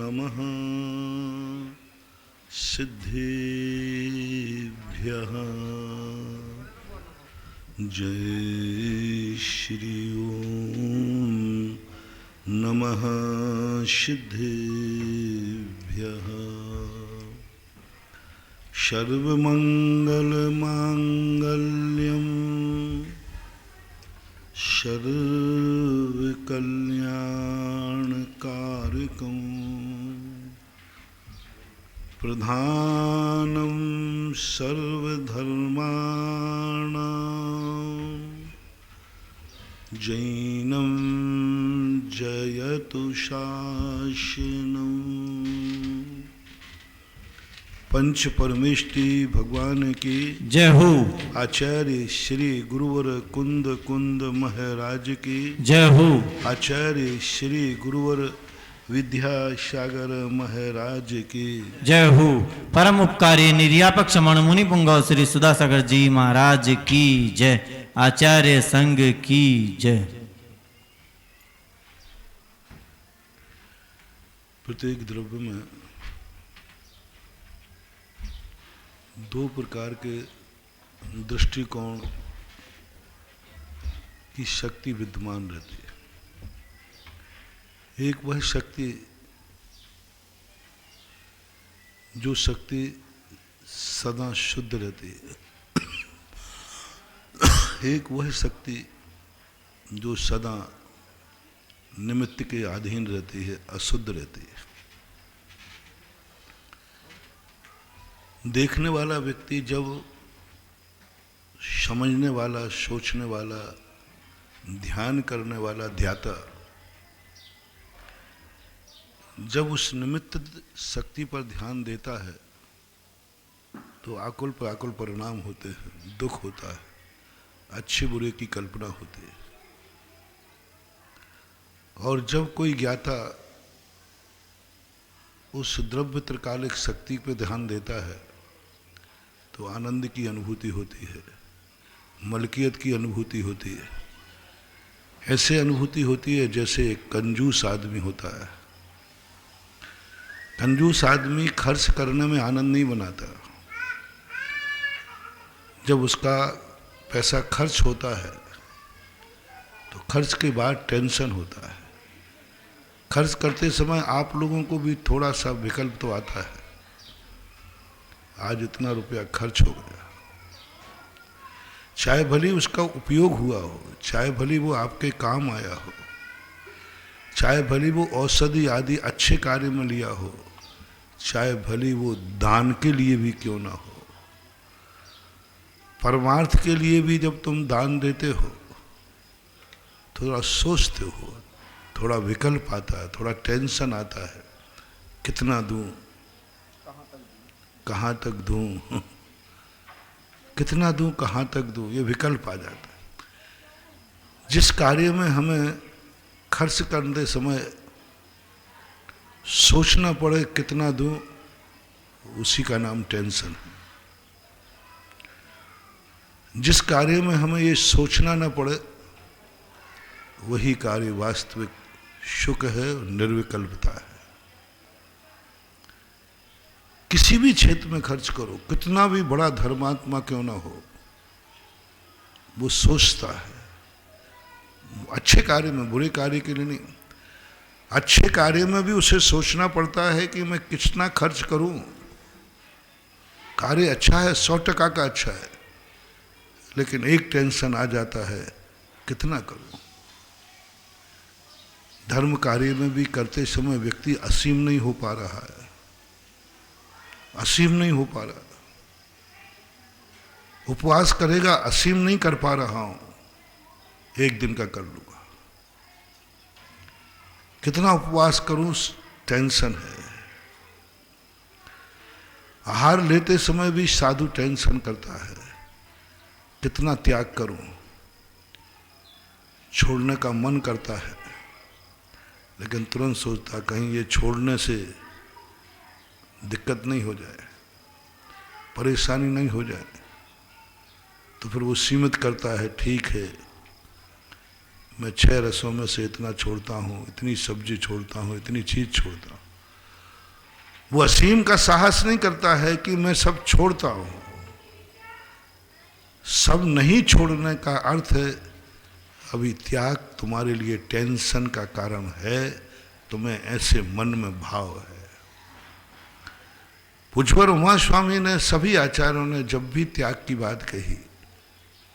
नमः सिद्धेभ्यः। जय श्री ओम नमः सिद्धेभ्यः। सर्वमंगलमांगल्यं सर्वकल्याणकारकं प्रधानं सर्वधर्माणां जैनं जयतु शासनम्। पंच परमेष्टि भगवान की जय हो। आचार्य श्री गुरुवर कुंद कुंद महाराज की जय हो। आचार्य श्री गुरुवर विद्यासागर महाराज की जय हो। परम उपकारी निर्यापक श्रमण मुनि पुंगव श्री सुधासागर जी महाराज की जय। आचार्य संघ की जय। प्रत्येक द्रव्य में दो प्रकार के दृष्टिकोण की शक्ति विद्यमान रहती है। एक वह शक्ति जो शक्ति सदा शुद्ध रहती है, एक वह शक्ति जो सदा निमित्त के अधीन रहती है, अशुद्ध रहती है। देखने वाला व्यक्ति जब समझने वाला, सोचने वाला, ध्यान करने वाला ध्याता जब उस निमित्त शक्ति पर ध्यान देता है तो आकुल परिणाम होते हैं, दुख होता है, अच्छे बुरे की कल्पना होती है। और जब कोई ज्ञाता उस द्रव्य त्रिकालिक शक्ति पर ध्यान देता है तो आनंद की अनुभूति होती है, मलकियत की अनुभूति होती है। ऐसे अनुभूति होती है जैसे एक कंजूस आदमी होता है। कंजूस आदमी खर्च करने में आनंद नहीं बनाता। जब उसका पैसा खर्च होता है तो खर्च के बाद टेंशन होता है। खर्च करते समय आप लोगों को भी थोड़ा सा विकल्प तो आता है, आज इतना रुपया खर्च हो गया। चाहे भली उसका उपयोग हुआ हो, चाहे भली वो आपके काम आया हो, चाहे भली वो औषधि आदि अच्छे कार्य में लिया हो, चाहे भली वो दान के लिए भी क्यों ना हो। परमार्थ के लिए भी जब तुम दान देते हो थोड़ा सोचते हो, थोड़ा विकल्प आता है, थोड़ा टेंशन आता है, कितना दूं, कहाँ तक दूं, कितना दूं, कहाँ तक दूं, ये विकल्प आ जाता है। जिस कार्य में हमें खर्च करते समय सोचना पड़े कितना दूं, उसी का नाम टेंशन है। जिस कार्य में हमें ये सोचना ना पड़े वही कार्य वास्तविक सुख है, निर्विकल्पता है। किसी भी क्षेत्र में खर्च करो, कितना भी बड़ा धर्मात्मा क्यों ना हो, वो सोचता है। अच्छे कार्य में, बुरे कार्य के लिए नहीं, अच्छे कार्य में भी उसे सोचना पड़ता है कि मैं कितना खर्च करूं। कार्य अच्छा है, 100% का अच्छा है, लेकिन एक टेंशन आ जाता है, कितना करूं। धर्म कार्य में भी करते समय व्यक्ति असीम नहीं हो पा रहा है, असीम नहीं हो पा रहा। उपवास करेगा, असीम नहीं कर पा रहा हूं, एक दिन का कर लूंगा। कितना उपवास करूं, टेंशन है। आहार लेते समय भी साधु टेंशन करता है, कितना त्याग करूं। छोड़ने का मन करता है लेकिन तुरंत सोचता कहीं ये छोड़ने से दिक्कत नहीं हो जाए, परेशानी नहीं हो जाए। तो फिर वो सीमित करता है, ठीक है मैं 6 रसों में से इतना छोड़ता हूँ, इतनी सब्जी छोड़ता हूँ, इतनी चीज छोड़ता हूँ। वो असीम का साहस नहीं करता है कि मैं सब छोड़ता हूँ। सब नहीं छोड़ने का अर्थ है अभी त्याग तुम्हारे लिए टेंशन का कारण है, तुम्हें ऐसे मन में भाव है। पूज्यवर उमा स्वामी ने, सभी आचार्यों ने जब भी त्याग की बात कही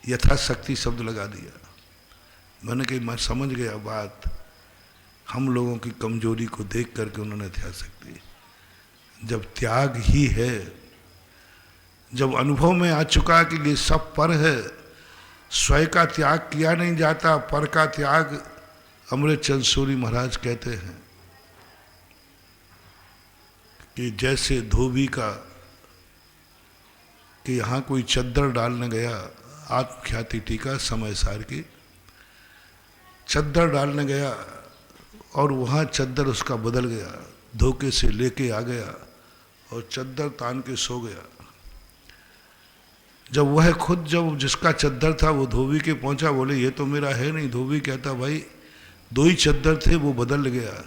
यथाशक्ति शब्द लगा दिया। मैंने कही मैं समझ गया बात, हम लोगों की कमजोरी को देख करके उन्होंने यथाशक्ति। जब त्याग ही है, जब अनुभव में आ चुका कि ये सब पर है, स्वयं का त्याग किया नहीं जाता, पर का त्याग। अमृतचंद सूरी महाराज कहते हैं कि जैसे धोबी का, कि यहाँ कोई चद्दर डालने गया, आत्मख्याति टीका समय सार की, चद्दर डालने गया और वहाँ चद्दर उसका बदल गया, धोखे से लेके आ गया और चद्दर तान के सो गया। जब वह खुद, जब जिसका चद्दर था वो धोबी के पहुंचा, बोले ये तो मेरा है नहीं। धोबी कहता भाई 2 ही चद्दर थे, वो बदल गया।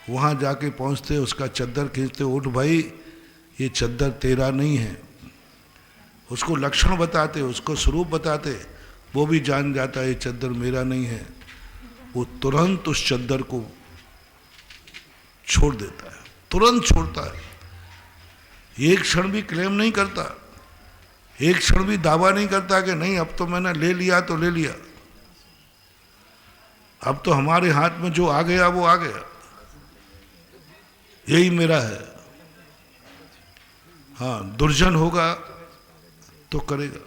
वहाँ जाके पहुँचते, उसका चद्दर खींचते, उठ भाई ये चद्दर तेरा नहीं है। उसको लक्षण बताते, उसको स्वरूप बताते, वो भी जान जाता है ये चद्दर मेरा नहीं है। वो तुरंत उस चद्दर को छोड़ देता है, तुरंत छोड़ता है। एक क्षण भी क्लेम नहीं करता, एक क्षण भी दावा नहीं करता कि नहीं अब तो मैंने ले लिया तो ले लिया, अब तो हमारे हाथ में जो आ गया वो आ गया, यही मेरा है। हाँ, दुर्जन होगा तो करेगा,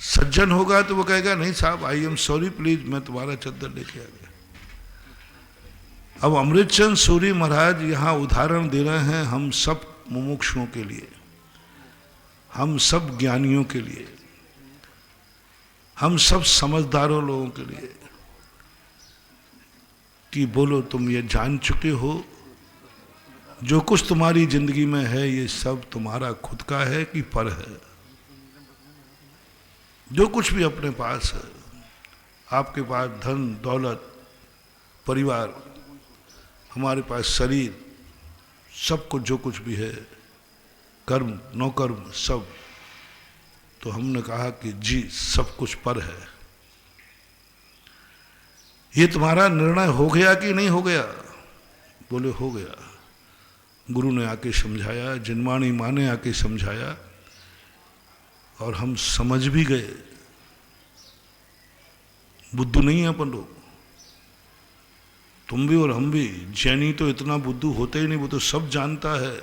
सज्जन होगा तो वो कहेगा नहीं साहब आई एम सॉरी प्लीज, मैं तुम्हारा चद्दर लेके आ गया। अब अमृतचंद सूरी महाराज यहाँ उदाहरण दे रहे हैं हम सब मुमुक्षुओं के लिए, हम सब ज्ञानियों के लिए, हम सब समझदारों लोगों के लिए, कि बोलो तुम ये जान चुके हो जो कुछ तुम्हारी जिंदगी में है ये सब तुम्हारा खुद का है कि पर है। जो कुछ भी अपने पास है, आपके पास धन दौलत परिवार, हमारे पास शरीर, सब कुछ जो कुछ भी है, कर्म नौकर्म सब, तो हमने कहा कि जी सब कुछ पर है। ये तुम्हारा निर्णय हो गया कि नहीं हो गया? बोले हो गया। गुरु ने आके समझाया, जिनवाणी माँ ने आके समझाया और हम समझ भी गए। बुद्धू नहीं है अपन लोग, तुम भी और हम भी। जैनी तो इतना बुद्धू होते ही नहीं, वो तो सब जानता है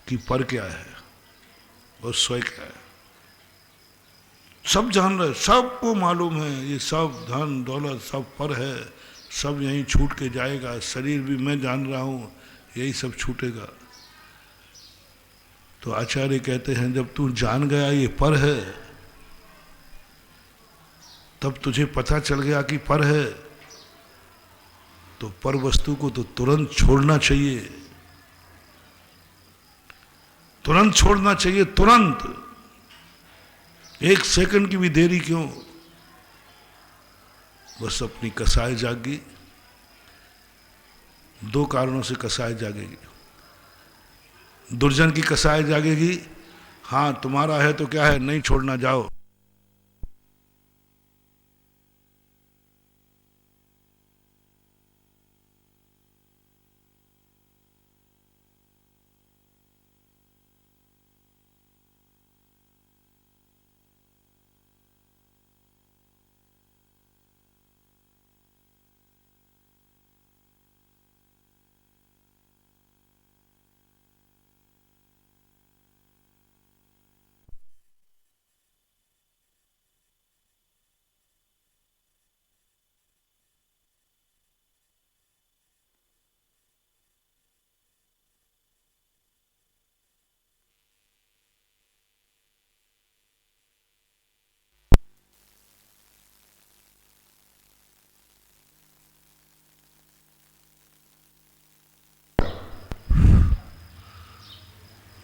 कि पर क्या है और स्वयं क्या है, सब जान रहे, सबको मालूम है ये सब धन दौलत सब पर है, सब यहीं छूट के जाएगा। शरीर भी मैं जान रहा हूँ यही सब छूटेगा। तो आचार्य कहते हैं जब तू जान गया ये पर है, तब तुझे पता चल गया कि पर है, तो पर वस्तु को तो तुरंत छोड़ना चाहिए, तुरंत छोड़ना चाहिए, तुरंत। 1 सेकंड की भी देरी क्यों? बस अपनी कसाई जागी। 2 कारणों से कसाई जागेगी। दुर्जन की कसाई जागेगी, हाँ तुम्हारा है तो क्या है, नहीं छोड़ना, जाओ।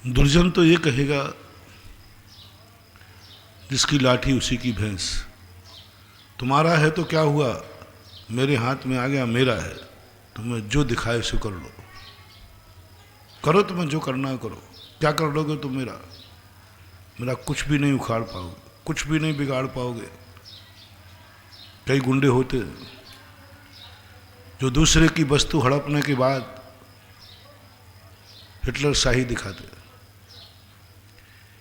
दुर्जन तो ये कहेगा जिसकी लाठी उसी की भैंस, तुम्हारा है तो क्या हुआ, मेरे हाथ में आ गया, मेरा है, तुम्हें जो दिखाए सो कर लो, करो, तुम्हें जो करना है करो। क्या कर लोगे तुम? मेरा कुछ भी नहीं उखाड़ पाओगे, कुछ भी नहीं बिगाड़ पाओगे। कई गुंडे होते जो दूसरे की वस्तु हड़पने के बाद हिटलर शाही दिखाते।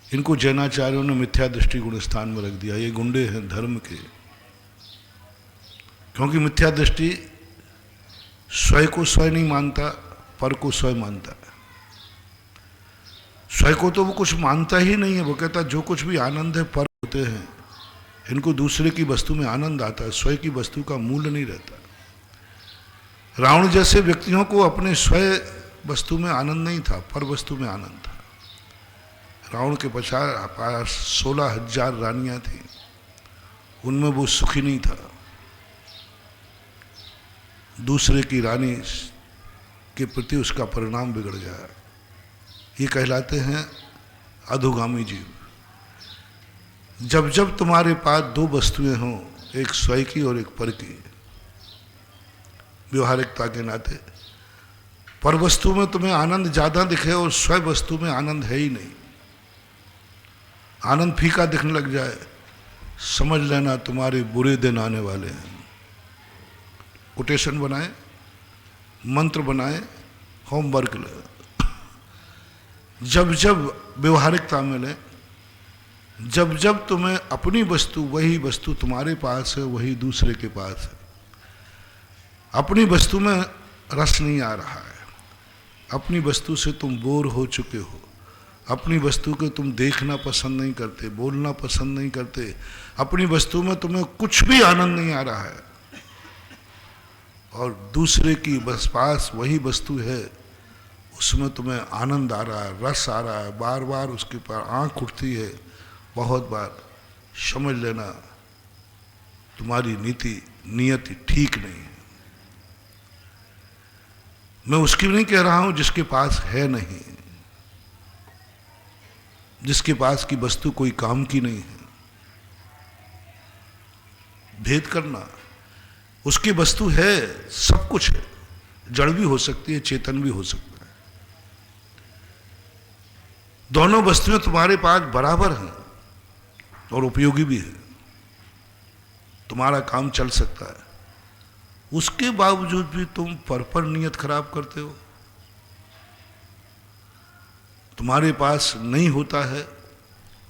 इनको जैनाचार्यों ने मिथ्या दृष्टि गुण स्थान में रख दिया। ये गुंडे हैं धर्म के, क्योंकि मिथ्या दृष्टि स्वयं को स्वयं नहीं मानता, पर को स्वयं मानता है। स्वयं को तो वो कुछ मानता ही नहीं है। वो कहता जो कुछ भी आनंद है पर होते हैं। इनको दूसरे की वस्तु में आनंद आता है, स्वयं की वस्तु का मूल्य नहीं रहता। रावण जैसे व्यक्तियों को अपने स्वयं वस्तु में आनंद नहीं था, पर वस्तु में आनंद था। रावण के पास 16,000 रानियां थी, उनमें वो सुखी नहीं था। दूसरे की रानी के प्रति उसका परिणाम बिगड़ गया। ये कहलाते हैं अधोगामी जीव। जब जब तुम्हारे पास दो वस्तुएं हों, एक स्वयं की और एक पर की, व्यवहारिकता के नाते पर वस्तु में तुम्हें आनंद ज्यादा दिखे और स्वयं वस्तु में आनंद है ही नहीं, आनंद फीका दिखने लग जाए, समझ लेना तुम्हारे बुरे दिन आने वाले हैं। कोटेशन बनाए, मंत्र बनाए, होमवर्क ले। जब जब व्यवहारिकता मिले, जब जब तुम्हें अपनी वस्तु, वही वस्तु तुम्हारे पास है, वही दूसरे के पास है, अपनी वस्तु में रस नहीं आ रहा है, अपनी वस्तु से तुम बोर हो चुके हो, अपनी वस्तु को तुम देखना पसंद नहीं करते, बोलना पसंद नहीं करते, अपनी वस्तु में तुम्हें कुछ भी आनंद नहीं आ रहा है, और दूसरे की बस पास वही वस्तु है, उसमें तुम्हें आनंद आ रहा है, रस आ रहा है, बार बार उसके पर आंख उठती है, बहुत बार, समझ लेना तुम्हारी नियति ठीक नहीं है। मैं उसकी नहीं कह रहा हूं जिसके पास है नहीं, जिसके पास की वस्तु कोई काम की नहीं है। भेद करना, उसकी वस्तु है, सब कुछ है, जड़ भी हो सकती है, चेतन भी हो सकता है। दोनों वस्तुएं तुम्हारे पास बराबर हैं और उपयोगी भी है, तुम्हारा काम चल सकता है। उसके बावजूद भी तुम पर नियत खराब करते हो। तुम्हारे पास नहीं होता है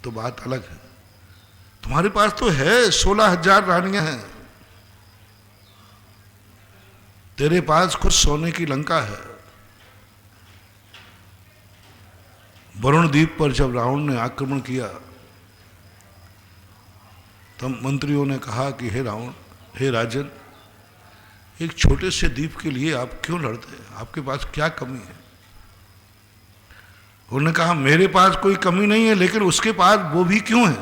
तो बात अलग है, तुम्हारे पास तो है, 16,000 रानियां हैं, तेरे पास खुद सोने की लंका है। वरुण द्वीप पर जब रावण ने आक्रमण किया, तब मंत्रियों ने कहा कि हे रावण, हे राजन, एक छोटे से द्वीप के लिए आप क्यों लड़ते हैं? आपके पास क्या कमी है? उन्होंने कहा मेरे पास कोई कमी नहीं है, लेकिन उसके पास वो भी क्यों है?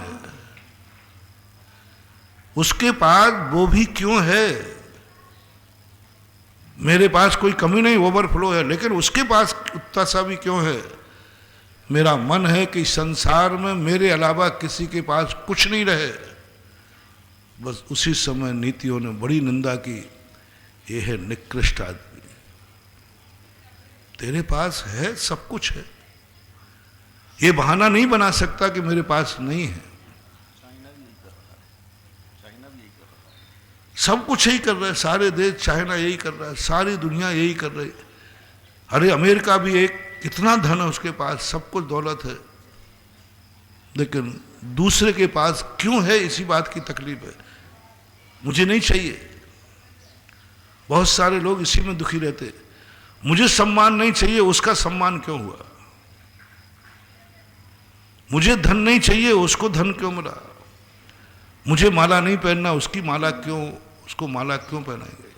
उसके पास वो भी क्यों है? मेरे पास कोई कमी नहीं, ओवरफ्लो है, लेकिन उसके पास उतना सा भी क्यों है? मेरा मन है कि संसार में मेरे अलावा किसी के पास कुछ नहीं रहे। बस उसी समय नीतियों ने बड़ी निंदा की, ये है निकृष्ट आदमी, तेरे पास है, सब कुछ है, ये बहाना नहीं बना सकता कि मेरे पास नहीं है। सब कुछ यही कर रहा है, सारे देश, चाइना यही कर रहा है, सारी दुनिया यही कर रही है। अरे अमेरिका भी एक, कितना धन है उसके पास, सब कुछ दौलत है, लेकिन दूसरे के पास क्यों है, इसी बात की तकलीफ है। मुझे नहीं चाहिए, बहुत सारे लोग इसी में दुखी रहते। मुझे सम्मान नहीं चाहिए, उसका सम्मान क्यों हुआ? मुझे धन नहीं चाहिए, उसको धन क्यों मिला? मुझे माला नहीं पहनना, उसकी माला क्यों, उसको माला क्यों पहनाई गई?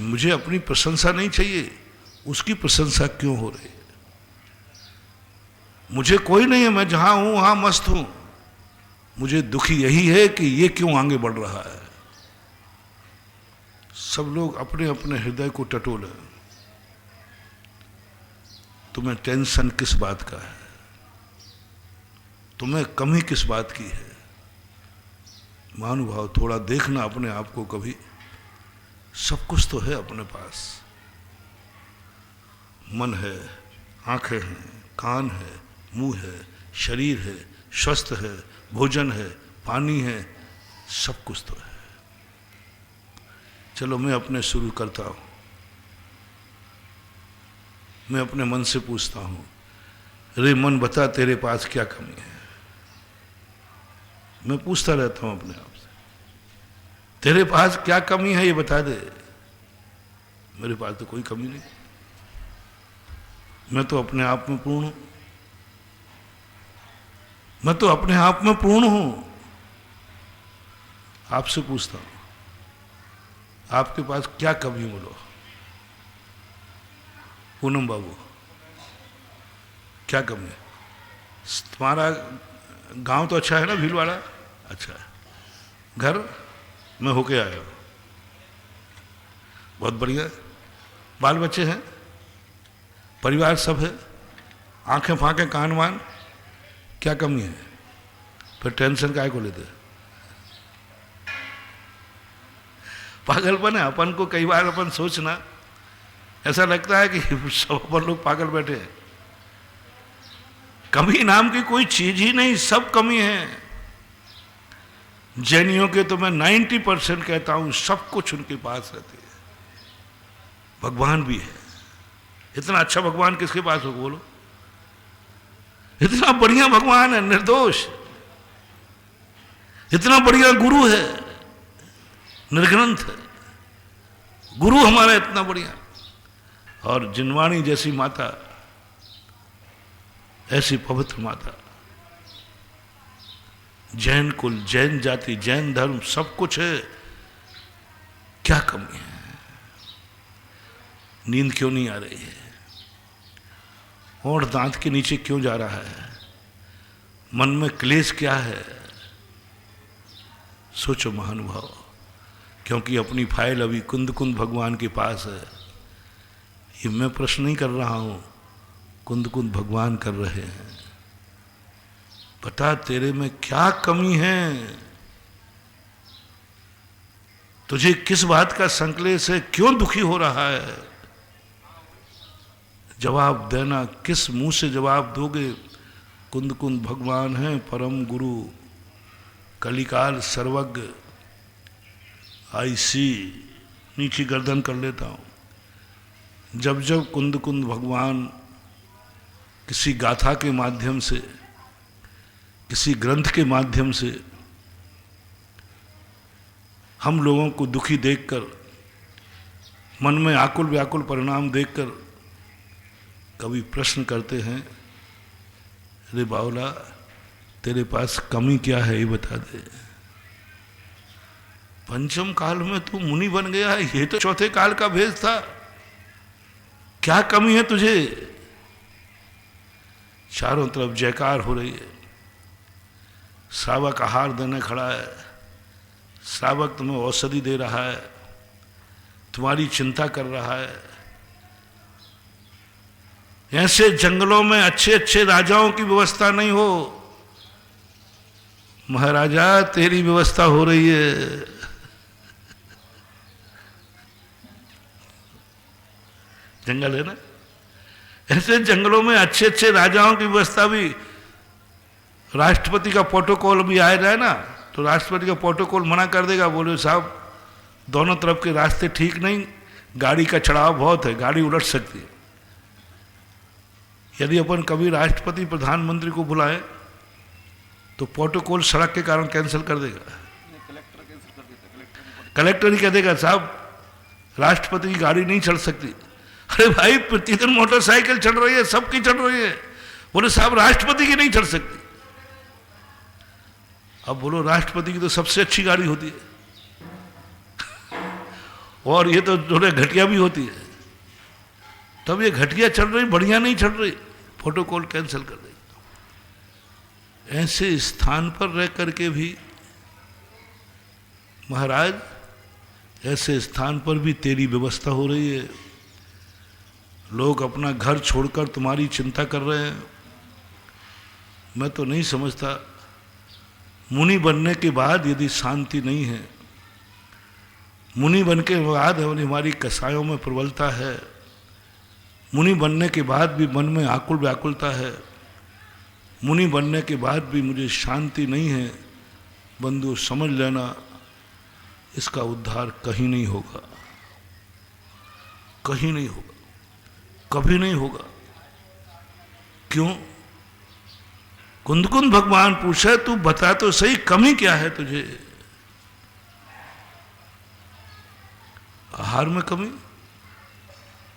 मुझे अपनी प्रशंसा नहीं चाहिए, उसकी प्रशंसा क्यों हो रही है? मुझे कोई नहीं है, मैं जहां हूं वहां मस्त हूं, मुझे दुखी यही है कि ये क्यों आगे बढ़ रहा है। सब लोग अपने अपने हृदय को टटोले। तुम्हें टेंशन किस बात का है? तुम्हें कमी किस बात की है? महानुभाव थोड़ा देखना अपने आप को कभी, सब कुछ तो है अपने पास। मन है, आंखें हैं, कान है, मुंह है, शरीर है, स्वस्थ है, भोजन है, पानी है, सब कुछ तो है। चलो मैं अपने शुरू करता हूं। मैं अपने मन से पूछता हूं, रे मन बता तेरे पास क्या कमी है। मैं पूछता रहता हूं अपने आप से, तेरे पास क्या कमी है ये बता दे। मेरे पास तो कोई कमी नहीं, मैं तो अपने आप में पूर्ण हूं। मैं तो अपने आप में पूर्ण हूं। आपसे पूछता हूं, आपके पास क्या कमी बोलो। पूनम बाबू, क्या कमी है? तुम्हारा गांव तो अच्छा है ना, भीलवाड़ा अच्छा है, घर में होके आया हूं, बहुत बढ़िया। बाल बच्चे हैं, परिवार सब है, आंखें फांखें कान वान, क्या कमी है? फिर टेंशन काहे को लेते? पागलपन है। अपन को कई बार अपन सोचना ऐसा लगता है कि सब अपन लोग पागल बैठे हैं। कमी नाम की कोई चीज ही नहीं, सब कमी है। जैनियों के तो मैं 90% कहता हूं सब कुछ उनके पास रहती है। भगवान भी है। इतना अच्छा भगवान किसके पास हो बोलो? इतना बढ़िया भगवान है, निर्दोष। इतना बढ़िया गुरु है, निर्ग्रंथ है। गुरु हमारा इतना बढ़िया, और जिनवाणी जैसी माता, ऐसी पवित्र माता। जैन कुल, जैन जाति, जैन धर्म, सब कुछ है। क्या कमी है? नींद क्यों नहीं आ रही है? और दांत के नीचे क्यों जा रहा है? मन में क्लेश क्या है? सोचो महानुभाव, क्योंकि अपनी फाइल अभी कुंद कुंद भगवान के पास है। ये मैं प्रश्न नहीं कर रहा हूं, कुंद कुंद भगवान कर रहे हैं। बता तेरे में क्या कमी है? तुझे किस बात का संकलेश है? क्यों दुखी हो रहा है? जवाब देना, किस मुंह से जवाब दोगे? कुंद कुंद भगवान हैं परम गुरु, कलिकाल सर्वज्ञ। आईसी नीची गर्दन कर लेता हूं। जब जब कुंद कुंद भगवान किसी गाथा के माध्यम से, किसी ग्रंथ के माध्यम से हम लोगों को दुखी देखकर, मन में आकुल व्याकुल परिणाम देखकर कभी प्रश्न करते हैं, अरे बावला तेरे पास कमी क्या है ये बता दे। पंचम काल में तू मुनि बन गया है, ये तो चौथे काल का भेद था। क्या कमी है तुझे? चारों तरफ जयकार हो रही है। श्रावक आहार देने खड़ा है, श्रावक तुम्हें औषधि दे रहा है, तुम्हारी चिंता कर रहा है। ऐसे जंगलों में अच्छे अच्छे राजाओं की व्यवस्था नहीं हो। महाराजा तेरी व्यवस्था हो रही है। जंगल है ना, ऐसे जंगलों में अच्छे अच्छे राजाओं की व्यवस्था भी। राष्ट्रपति का प्रोटोकॉल भी आया जाए ना, तो राष्ट्रपति का प्रोटोकॉल मना कर देगा, बोले साहब दोनों तरफ के रास्ते ठीक नहीं, गाड़ी का चढ़ाव बहुत है, गाड़ी उलट सकती है। यदि अपन कभी राष्ट्रपति प्रधानमंत्री को बुलाए तो प्रोटोकॉल सड़क के कारण कैंसिल कर देगा। कलेक्टर ही कह देगा साहब राष्ट्रपति की गाड़ी नहीं चल सकती। अरे भाई प्रतिदिन मोटरसाइकिल चल रही है, सबकी चल रही है, बोले साहब राष्ट्रपति की नहीं चल सकती। अब बोलो राष्ट्रपति की तो सबसे अच्छी गाड़ी होती है, और ये तो थोड़े घटिया भी होती है। तब ये घटिया चल रही, बढ़िया नहीं चल रही, प्रोटोकॉल कैंसिल कर देगा। ऐसे स्थान पर रह करके भी महाराज, ऐसे स्थान पर भी तेरी व्यवस्था हो रही है। लोग अपना घर छोड़कर तुम्हारी चिंता कर रहे हैं। मैं तो नहीं समझता मुनि बनने के बाद यदि शांति नहीं है, मुनि बन के बाद हमारी कसायों में प्रबलता है, मुनि बनने के बाद भी मन में आकुल व्याकुलता है, मुनि बनने के बाद भी मुझे शांति नहीं है, बंधु समझ लेना इसका उद्धार कहीं नहीं होगा, कहीं नहीं होगा, कभी नहीं होगा। क्यों? कुंदकुंद भगवान पूछे, तू बता तो सही कमी क्या है तुझे? आहार में कमी?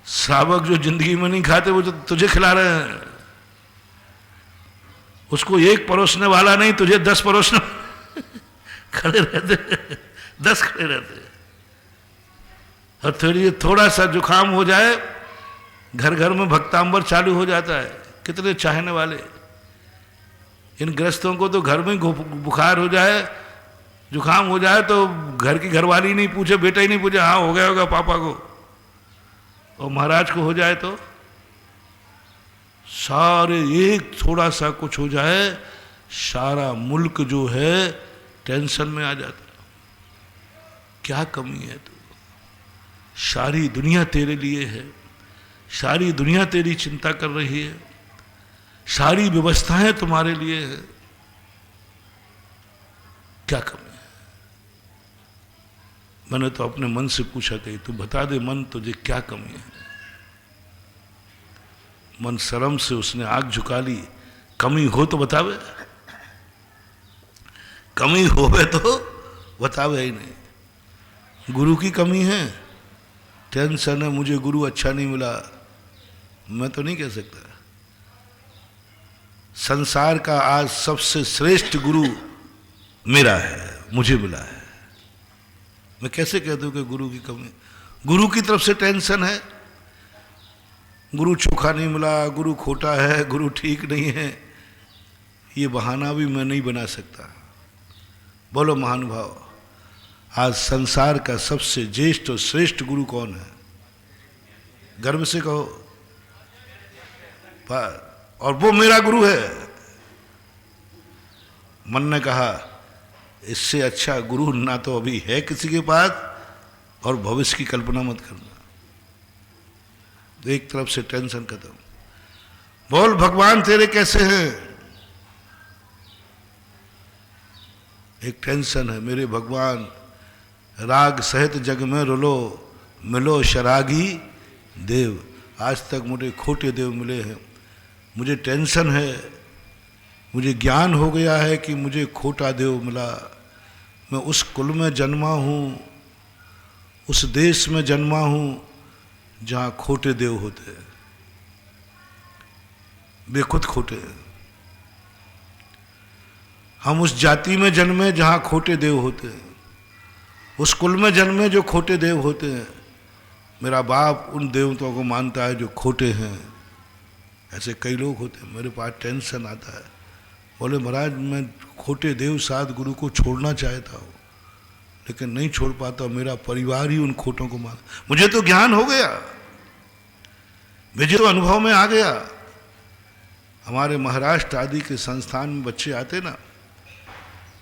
श्रावक जो जिंदगी में नहीं खाते वो जो तुझे खिला रहे हैं, उसको एक परोसने वाला नहीं, तुझे 10 परोसने खड़े रहते, 10 खड़े रहते। और थोड़ा सा जुकाम हो जाए, घर घर में भक्तांबर चालू हो जाता है। कितने चाहने वाले। इन ग्रस्तों को तो घर में बुखार हो जाए, जुकाम हो जाए तो घर की घरवाली नहीं पूछे, बेटा ही नहीं पूछे, हाँ हो गया होगा पापा को। और महाराज को हो जाए तो सारे, एक थोड़ा सा कुछ हो जाए, सारा मुल्क जो है टेंशन में आ जाता। क्या कमी है? तो सारी दुनिया तेरे लिए है, सारी दुनिया तेरी चिंता कर रही है, सारी व्यवस्थाएं तुम्हारे लिए है, क्या कमी है? मैंने तो अपने मन से पूछा कि तू बता दे मन, तुझे क्या कमी है? मन शर्म से उसने आंख झुका ली। कमी हो तो बतावे, कमी होवे तो बतावे ही नहीं। गुरु की कमी है, टेंशन है, मुझे गुरु अच्छा नहीं मिला, मैं तो नहीं कह सकता। संसार का आज सबसे श्रेष्ठ गुरु मेरा है, मुझे मिला है। मैं कैसे कह दूं कि गुरु की कमी? गुरु की तरफ से टेंशन है, गुरु चोखा नहीं मिला, गुरु खोटा है, गुरु ठीक नहीं है, ये बहाना भी मैं नहीं बना सकता। बोलो महानुभाव, आज संसार का सबसे ज्येष्ठ और श्रेष्ठ गुरु कौन है? गर्व से कहो। और वो मेरा गुरु है। मन ने कहा इससे अच्छा गुरु ना तो अभी है किसी के पास, और भविष्य की कल्पना मत करना। एक तरफ से टेंशन खत्म। बोल भगवान तेरे कैसे हैं? एक टेंशन है, मेरे भगवान राग सहित जग में रुलो, मिलो शरागी देव। आज तक मुझे खोटे देव मिले हैं, मुझे टेंशन है, मुझे ज्ञान हो गया है कि मुझे खोटा देव मिला। मैं उस कुल में जन्मा हूँ, उस देश में जन्मा हूँ जहाँ खोटे देव होते हैं, वे खुद खोटे हैं। हम उस जाति में जन्मे जहाँ खोटे देव होते हैं, उस कुल में जन्मे जो खोटे देव होते हैं। मेरा बाप उन देवताओं को मानता है जो खोटे हैं। ऐसे कई लोग होते हैं। मेरे पास टेंशन आता है, बोले महाराज मैं खोटे देव साथ गुरु को छोड़ना चाहता हूँ, लेकिन नहीं छोड़ पाता, मेरा परिवार ही उन खोटों को मान। मुझे तो ज्ञान हो गया, मुझे तो अनुभव में आ गया। हमारे महाराष्ट्र आदि के संस्थान में बच्चे आते ना,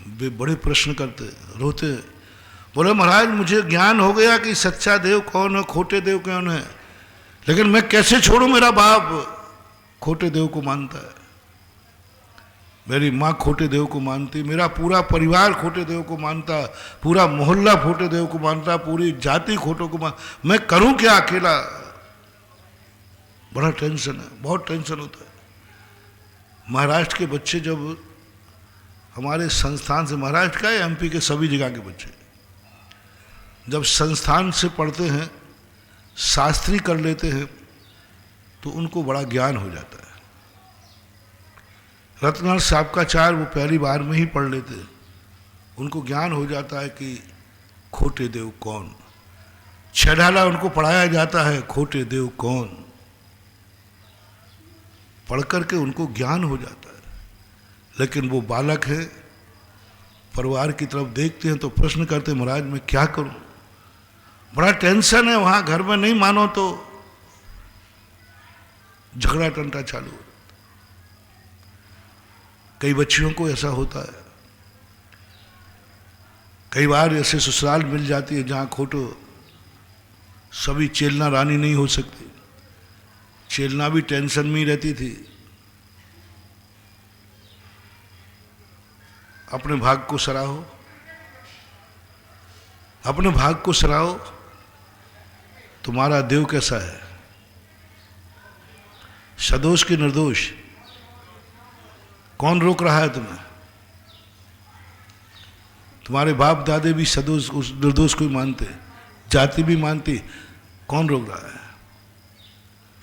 वे बड़े प्रश्न करते, रोते, बोले महाराज मुझे ज्ञान हो गया कि सच्चा देव कौन है, खोटे देव कौन है, लेकिन मैं कैसे छोड़ूं? मेरा बाप खोटे देव को मानता है, मेरी माँ खोटे देव को मानती, मेरा पूरा परिवार खोटे देव को मानता, पूरा मोहल्ला खोटे देव को मानता, पूरी जाति खोटों को मैं करूं क्या अकेला? बड़ा टेंशन है, बहुत टेंशन होता है। महाराष्ट्र के बच्चे जब हमारे संस्थान से, महाराष्ट्र का है एमपी के सभी जगह के बच्चे जब संस्थान से पढ़ते हैं, शास्त्री कर लेते हैं, तो उनको बड़ा ज्ञान हो जाता है। रत्नाल साहब का चार वो पहली बार में ही पढ़ लेते हैं, उनको ज्ञान हो जाता है कि खोटे देव कौन। छठाला उनको पढ़ाया जाता है खोटे देव कौन, पढ़ करके उनको ज्ञान हो जाता है। लेकिन वो बालक है, परिवार की तरफ देखते हैं तो प्रश्न करते, महाराज मैं क्या करूं? बड़ा टेंशन है। वहां घर में नहीं मानो तो झगड़ा टंटा चालू हो। कई बच्चियों को ऐसा होता है, कई बार ऐसे ससुराल मिल जाती है जहाँ खोटो सभी चेलना रानी नहीं हो सकती। चेलना भी टेंशन में ही रहती थी, अपने भाग को सराहो, अपने भाग को सराहो। तुम्हारा देव कैसा है, सदोष की निर्दोष, कौन रोक रहा है तुम्हें? तुम्हारे बाप दादे भी सदोष उस निर्दोष को ही मानते, जाति भी मानती, कौन रोक रहा है?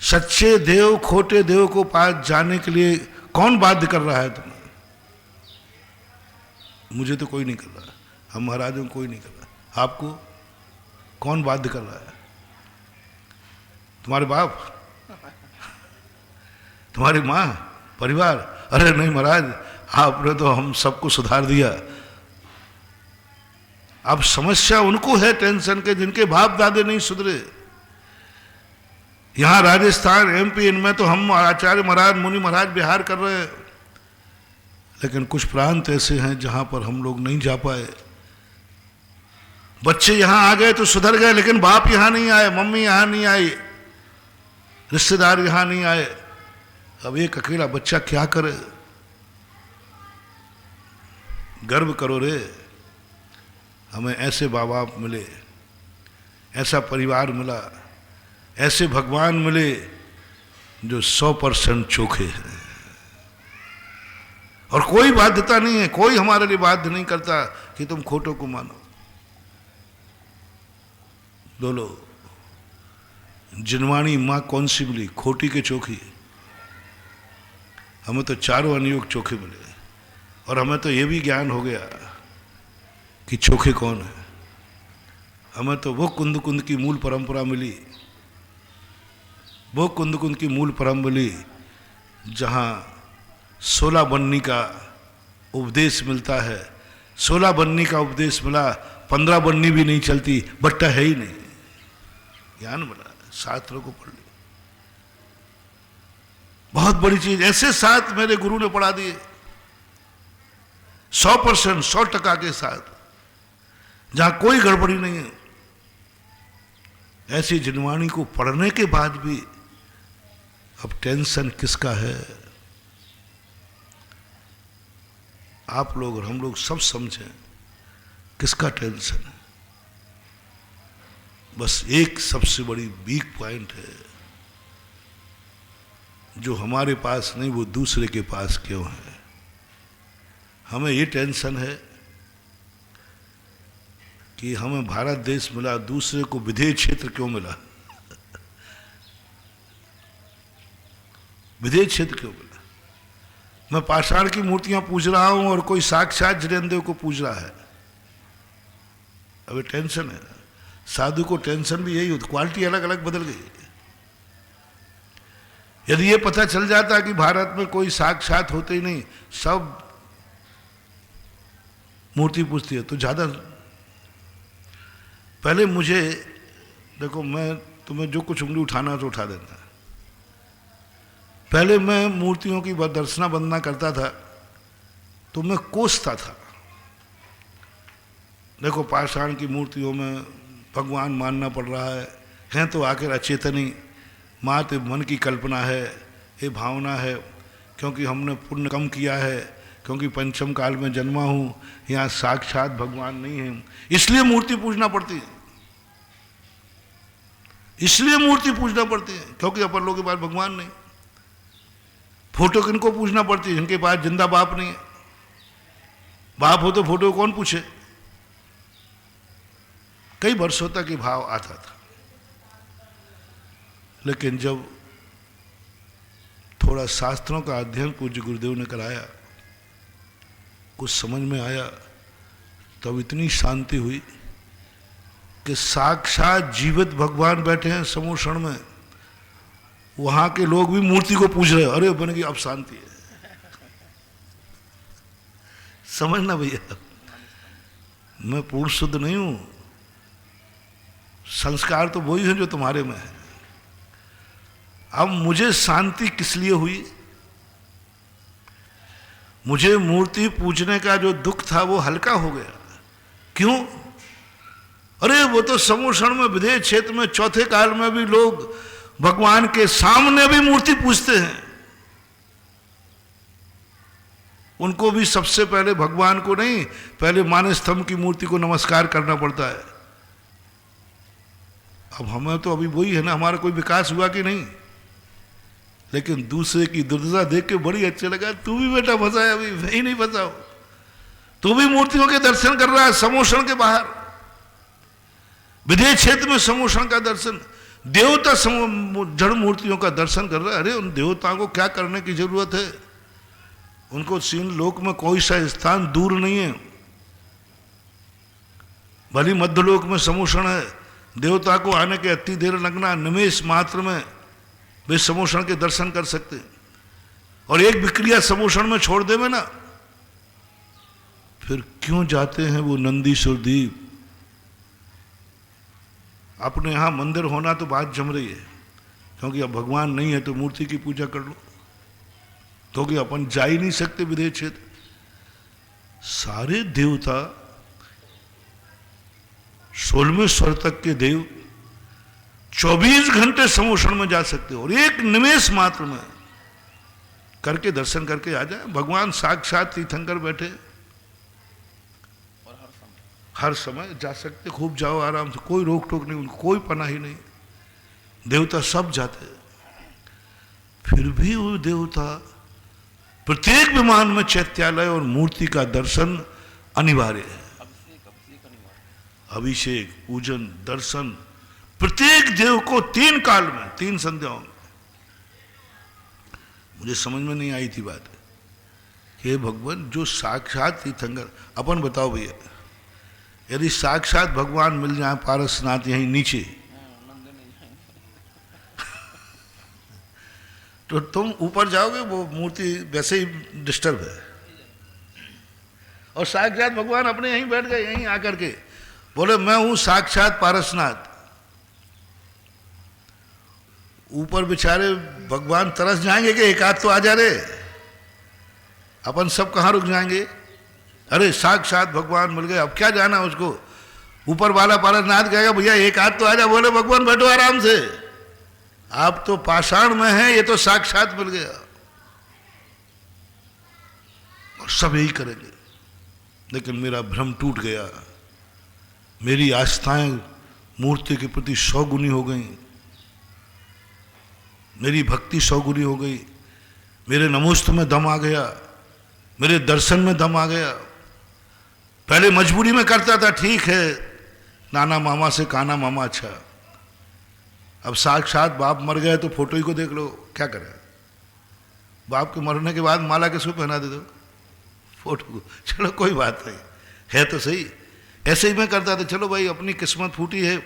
सच्चे देव खोटे देव को पास जाने के लिए कौन बाध्य कर रहा है तुम्हें? मुझे तो कोई नहीं कर रहा, हम महाराजों को कोई नहीं कर रहा, आपको कौन बाध्य कर रहा है? तुम्हारे बाप, तुम्हारी माँ, परिवार? अरे नहीं महाराज, आपने तो हम सबको सुधार दिया। अब समस्या उनको है टेंशन के जिनके बाप दादे नहीं सुधरे। यहां राजस्थान एमपी इनमें तो हम आचार्य महाराज मुनि महाराज विहार कर रहे हैं, लेकिन कुछ प्रांत ऐसे हैं जहां पर हम लोग नहीं जा पाए। बच्चे यहां आ गए तो सुधर गए, लेकिन बाप यहां नहीं आए, मम्मी यहां नहीं आई, रिश्तेदार यहां नहीं आए। अब एक अकेला बच्चा क्या करे? गर्व करो रे, हमें ऐसे माँ बाप मिले, ऐसा परिवार मिला, ऐसे भगवान मिले जो 100% चोखे हैं। और कोई बाध्यता नहीं है, कोई हमारे लिए बाध्य नहीं करता कि तुम खोटों को मानो। बोलो, जिनवाणी माँ कौन सी मिली? खोटी के चोखी। हमें तो चारों अनियोग चोखे मिले, और हमें तो ये भी ज्ञान हो गया कि चोखे कौन है। हमें तो वो कुंद कुंद की मूल परंपरा मिली, वो कुंद कुंद की मूल परंपरा मिली जहाँ 16 बननी का उपदेश मिलता है। 16 बननी का उपदेश मिला, 15 बननी भी नहीं चलती, बट्टा है ही नहीं। ज्ञान मिला, शास्त्रों को पढ़ लो, बहुत बड़ी चीज। ऐसे साथ मेरे गुरु ने पढ़ा दिए 100%, 100% के साथ, जहां कोई गड़बड़ी नहीं है। ऐसी जिनवाणी को पढ़ने के बाद भी अब टेंशन किसका है? आप लोग और हम लोग सब समझें किसका टेंशन है। बस एक सबसे बड़ी वीक पॉइंट है, जो हमारे पास नहीं वो दूसरे के पास क्यों है। हमें ये टेंशन है कि हमें भारत देश मिला, दूसरे को विदेश क्षेत्र क्यों मिला? विदेश क्षेत्र क्यों मिला? मैं पाषाण की मूर्तियां पूज रहा हूं और कोई साक्षात जिनेंद्र को पूज रहा है। अब टेंशन है। साधु को टेंशन भी यही होती, क्वालिटी अलग अलग बदल गई। यदि ये पता चल जाता कि भारत में कोई साक्षात होते ही नहीं, सब मूर्ति पूजती है, तो ज्यादा। पहले मुझे देखो, मैं तुम्हें जो कुछ उंगली उठाना तो उठा देना। पहले मैं मूर्तियों की दर्शना वंदना करता था तो मैं कोसता था। देखो, पाषाण की मूर्तियों में भगवान मानना पड़ रहा है तो आखिर अचेतनी मात्र मन की कल्पना है, ये भावना है, क्योंकि हमने पुण्य कम किया है, क्योंकि पंचम काल में जन्मा हूँ, यहाँ साक्षात भगवान नहीं है, इसलिए मूर्ति पूजना पड़ती है। इसलिए मूर्ति पूजना पड़ती है क्योंकि अपन लोगों के पास भगवान नहीं। फोटो किनको पूजना पड़ती है? जिनके पास जिंदा बाप नहीं है। बाप हो तो फोटो कौन पूछे? कई वर्षों तक ये भाव आता था, लेकिन जब थोड़ा शास्त्रों का अध्ययन पूज्य गुरुदेव ने कराया, कुछ समझ में आया, तब इतनी शांति हुई कि साक्षात जीवित भगवान बैठे हैं समूषण में, वहां के लोग भी मूर्ति को पूज रहे हैं। अरे बन गई, अब शांति है। समझना भैया, मैं पूर्ण शुद्ध नहीं हूं, संस्कार तो वही है जो तुम्हारे में है। अब मुझे शांति किस लिए हुई? मुझे मूर्ति पूजने का जो दुख था वो हल्का हो गया। क्यों? अरे वो तो समोषण में, विदेह क्षेत्र में, चौथे काल में भी लोग भगवान के सामने भी मूर्ति पूजते हैं। उनको भी सबसे पहले भगवान को नहीं, पहले मानस्तंभ की मूर्ति को नमस्कार करना पड़ता है। अब हमें तो अभी वही है ना, हमारा कोई विकास हुआ कि नहीं, लेकिन दूसरे की दुर्दशा देख के बड़ी अच्छा लगा। तू भी बेटा फंसा है, अभी वही नहीं फंसा हो, तू भी मूर्तियों के दर्शन कर रहा है समोषण के बाहर, विदेह क्षेत्र में समोषण का दर्शन, देवता जड़ मूर्तियों का दर्शन कर रहा है। अरे उन देवताओं को क्या करने की जरूरत है? उनको सीन लोक में कोई सा स्थान दूर नहीं है, भली मध्यलोक में समोषण है। देवता को आने के अति देर लगना, निमेष मात्र में वे समोषण के दर्शन कर सकते हैं। और एक विक्रिया समोषण में छोड़ देवे ना, फिर क्यों जाते हैं वो नंदीश्वर द्वीप? अपने यहां मंदिर होना तो बात जम रही है, क्योंकि अब भगवान नहीं है तो मूर्ति की पूजा कर लो, क्योंकि अपन जा ही नहीं सकते विदेह क्षेत्र। सारे देवता 16वें स्वर तक के देव 24 घंटे समोषण में जा सकते हो, और एक निमेष मात्र में करके दर्शन करके आ जाए। भगवान साक्षात तीर्थंकर बैठे, हर समय जा सकते, खूब जाओ आराम से, कोई रोक टोक नहीं, उनको कोई पनाही नहीं, देवता सब जाते। फिर भी वो देवता प्रत्येक विमान में चैत्यालय और मूर्ति का दर्शन अनिवार्य है। अभिषेक, पूजन, दर्शन प्रत्येक देव को 3 काल में, 3 संध्याओं में। मुझे समझ में नहीं आई थी बात, हे भगवान जो साक्षात तीर्थंकर, अपन बताओ भैया, यदि साक्षात भगवान मिल जाए पारसनाथ यहीं नीचे, तो तुम ऊपर जाओगे, वो मूर्ति वैसे ही डिस्टर्ब है। और साक्षात भगवान अपने यहीं बैठ गए, यहीं आकर के बोले मैं हूं साक्षात पारसनाथ। ऊपर बेचारे भगवान तरस जाएंगे कि एक आध तो आ जा रे, अपन सब कहां रुक जाएंगे? अरे साक्षात भगवान मिल गए, अब क्या जाना उसको। ऊपर वाला पारसनाथ कहेगा भैया एक आध तो आ जा, बोले भगवान बैठो आराम से, आप तो पाषाण में हैं, ये तो साक्षात मिल गया। और सब यही करेंगे, लेकिन मेरा भ्रम टूट गया, मेरी आस्थाएं मूर्ति के प्रति 100 गुनी हो गई, मेरी भक्ति 100 गुनी हो गई, मेरे नमोस्त में दम आ गया, मेरे दर्शन में दम आ गया। पहले मजबूरी में करता था, ठीक है, नाना मामा से काना मामा अच्छा। अब साक्षात बाप मर गए तो फोटो ही को देख लो, क्या करें? बाप के मरने के बाद माला किसको पहना दे दो? फोटो को। चलो कोई बात नहीं, है तो सही। ऐसे ही मैं करता था, चलो भाई अपनी किस्मत फूटी है,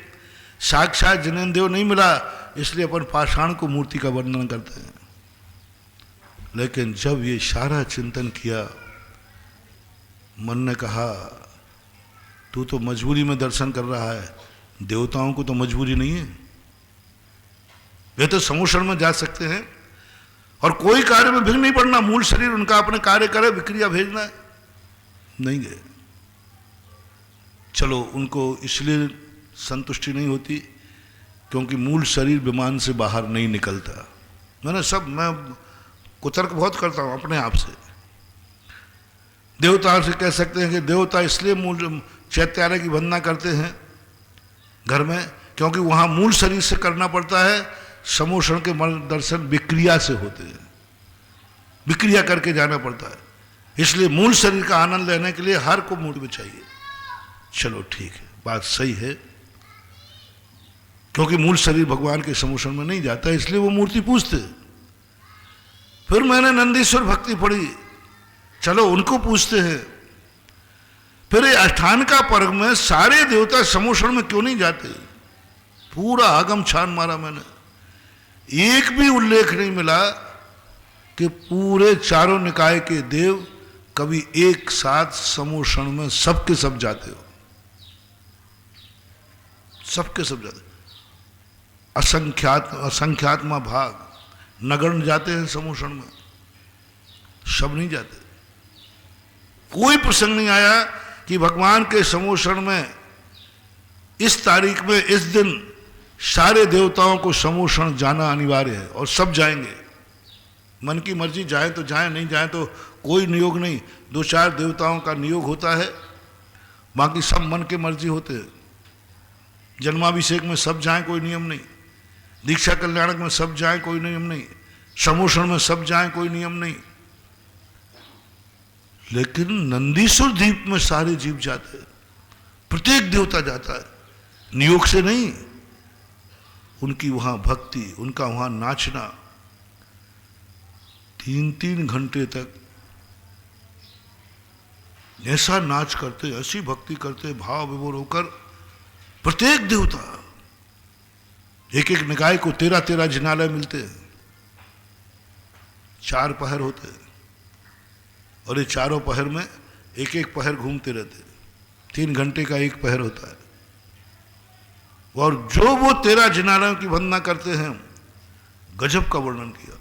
साक्षात जिनेन्द्र देव नहीं मिला, इसलिए अपन पाषाण को मूर्ति का वर्णन करते हैं। लेकिन जब ये सारा चिंतन किया, मन ने कहा तू तो मजबूरी में दर्शन कर रहा है, देवताओं को तो मजबूरी नहीं है, वे तो समोषण में जा सकते हैं और कोई कार्य में विघ्न नहीं पड़ना, मूल शरीर उनका अपने कार्य करे, विक्रिया भेजना है, नहीं गए। चलो उनको इसलिए संतुष्टि नहीं होती क्योंकि मूल शरीर विमान से बाहर नहीं निकलता। मैं कुतर्क बहुत करता हूं अपने आप से। देवता से कह सकते हैं कि देवता इसलिए मूल चैत्यालय की वंदना करते हैं घर में, क्योंकि वहां मूल शरीर से करना पड़ता है, समोषण के दर्शन विक्रिया से होते हैं, विक्रिया करके जाना पड़ता है, इसलिए मूल शरीर का आनंद लेने के लिए हर को मूड में चाहिए। चलो ठीक है, बात सही है, क्योंकि मूल शरीर भगवान के समोषण में नहीं जाता, इसलिए वो मूर्ति पूजते। फिर मैंने नंदीश्वर भक्ति पढ़ी, चलो उनको पूछते हैं। फिर अष्टान का पर्व में सारे देवता समोषण में क्यों नहीं जाते? पूरा आगम छान मारा मैंने, एक भी उल्लेख नहीं मिला कि पूरे चारों निकाय के देव कभी एक साथ समोषण में सबके सब जाते हो, सबके सब जाते। असंख्यात्मा भाग नगण्य जाते हैं समोषण में, सब नहीं जाते। कोई प्रसंग नहीं आया कि भगवान के समोषण में इस तारीख में इस दिन सारे देवताओं को समोषण जाना अनिवार्य है और सब जाएंगे। मन की मर्जी जाए तो जाए, नहीं जाए तो कोई नियोग नहीं। 2-4 देवताओं का नियोग होता है, बाकी सब मन के मर्जी होते हैं। जन्माभिषेक में सब जाएं, कोई नियम नहीं। दीक्षा कल्याणक में सब जाएं, कोई नियम नहीं। समोषण में सब जाएं, कोई नियम नहीं। लेकिन नंदीश्वर द्वीप में सारे जीव जाते हैं, प्रत्येक देवता जाता है, नियोग से नहीं। उनकी वहां भक्ति, उनका वहां नाचना, 3-3 घंटे तक ऐसा नाच करते, ऐसी भक्ति करते, भाव विभोर होकर प्रत्येक देवता। एक एक निकाय को 13-13 जिनालय मिलते हैं, 4 पहर होते हैं, और ये चारों पहर में एक एक पहर घूमते रहते हैं। 3 घंटे का एक पहर होता है। और जो वो 13 जिनालयों की वंदना करते हैं, गजब का वर्णन किया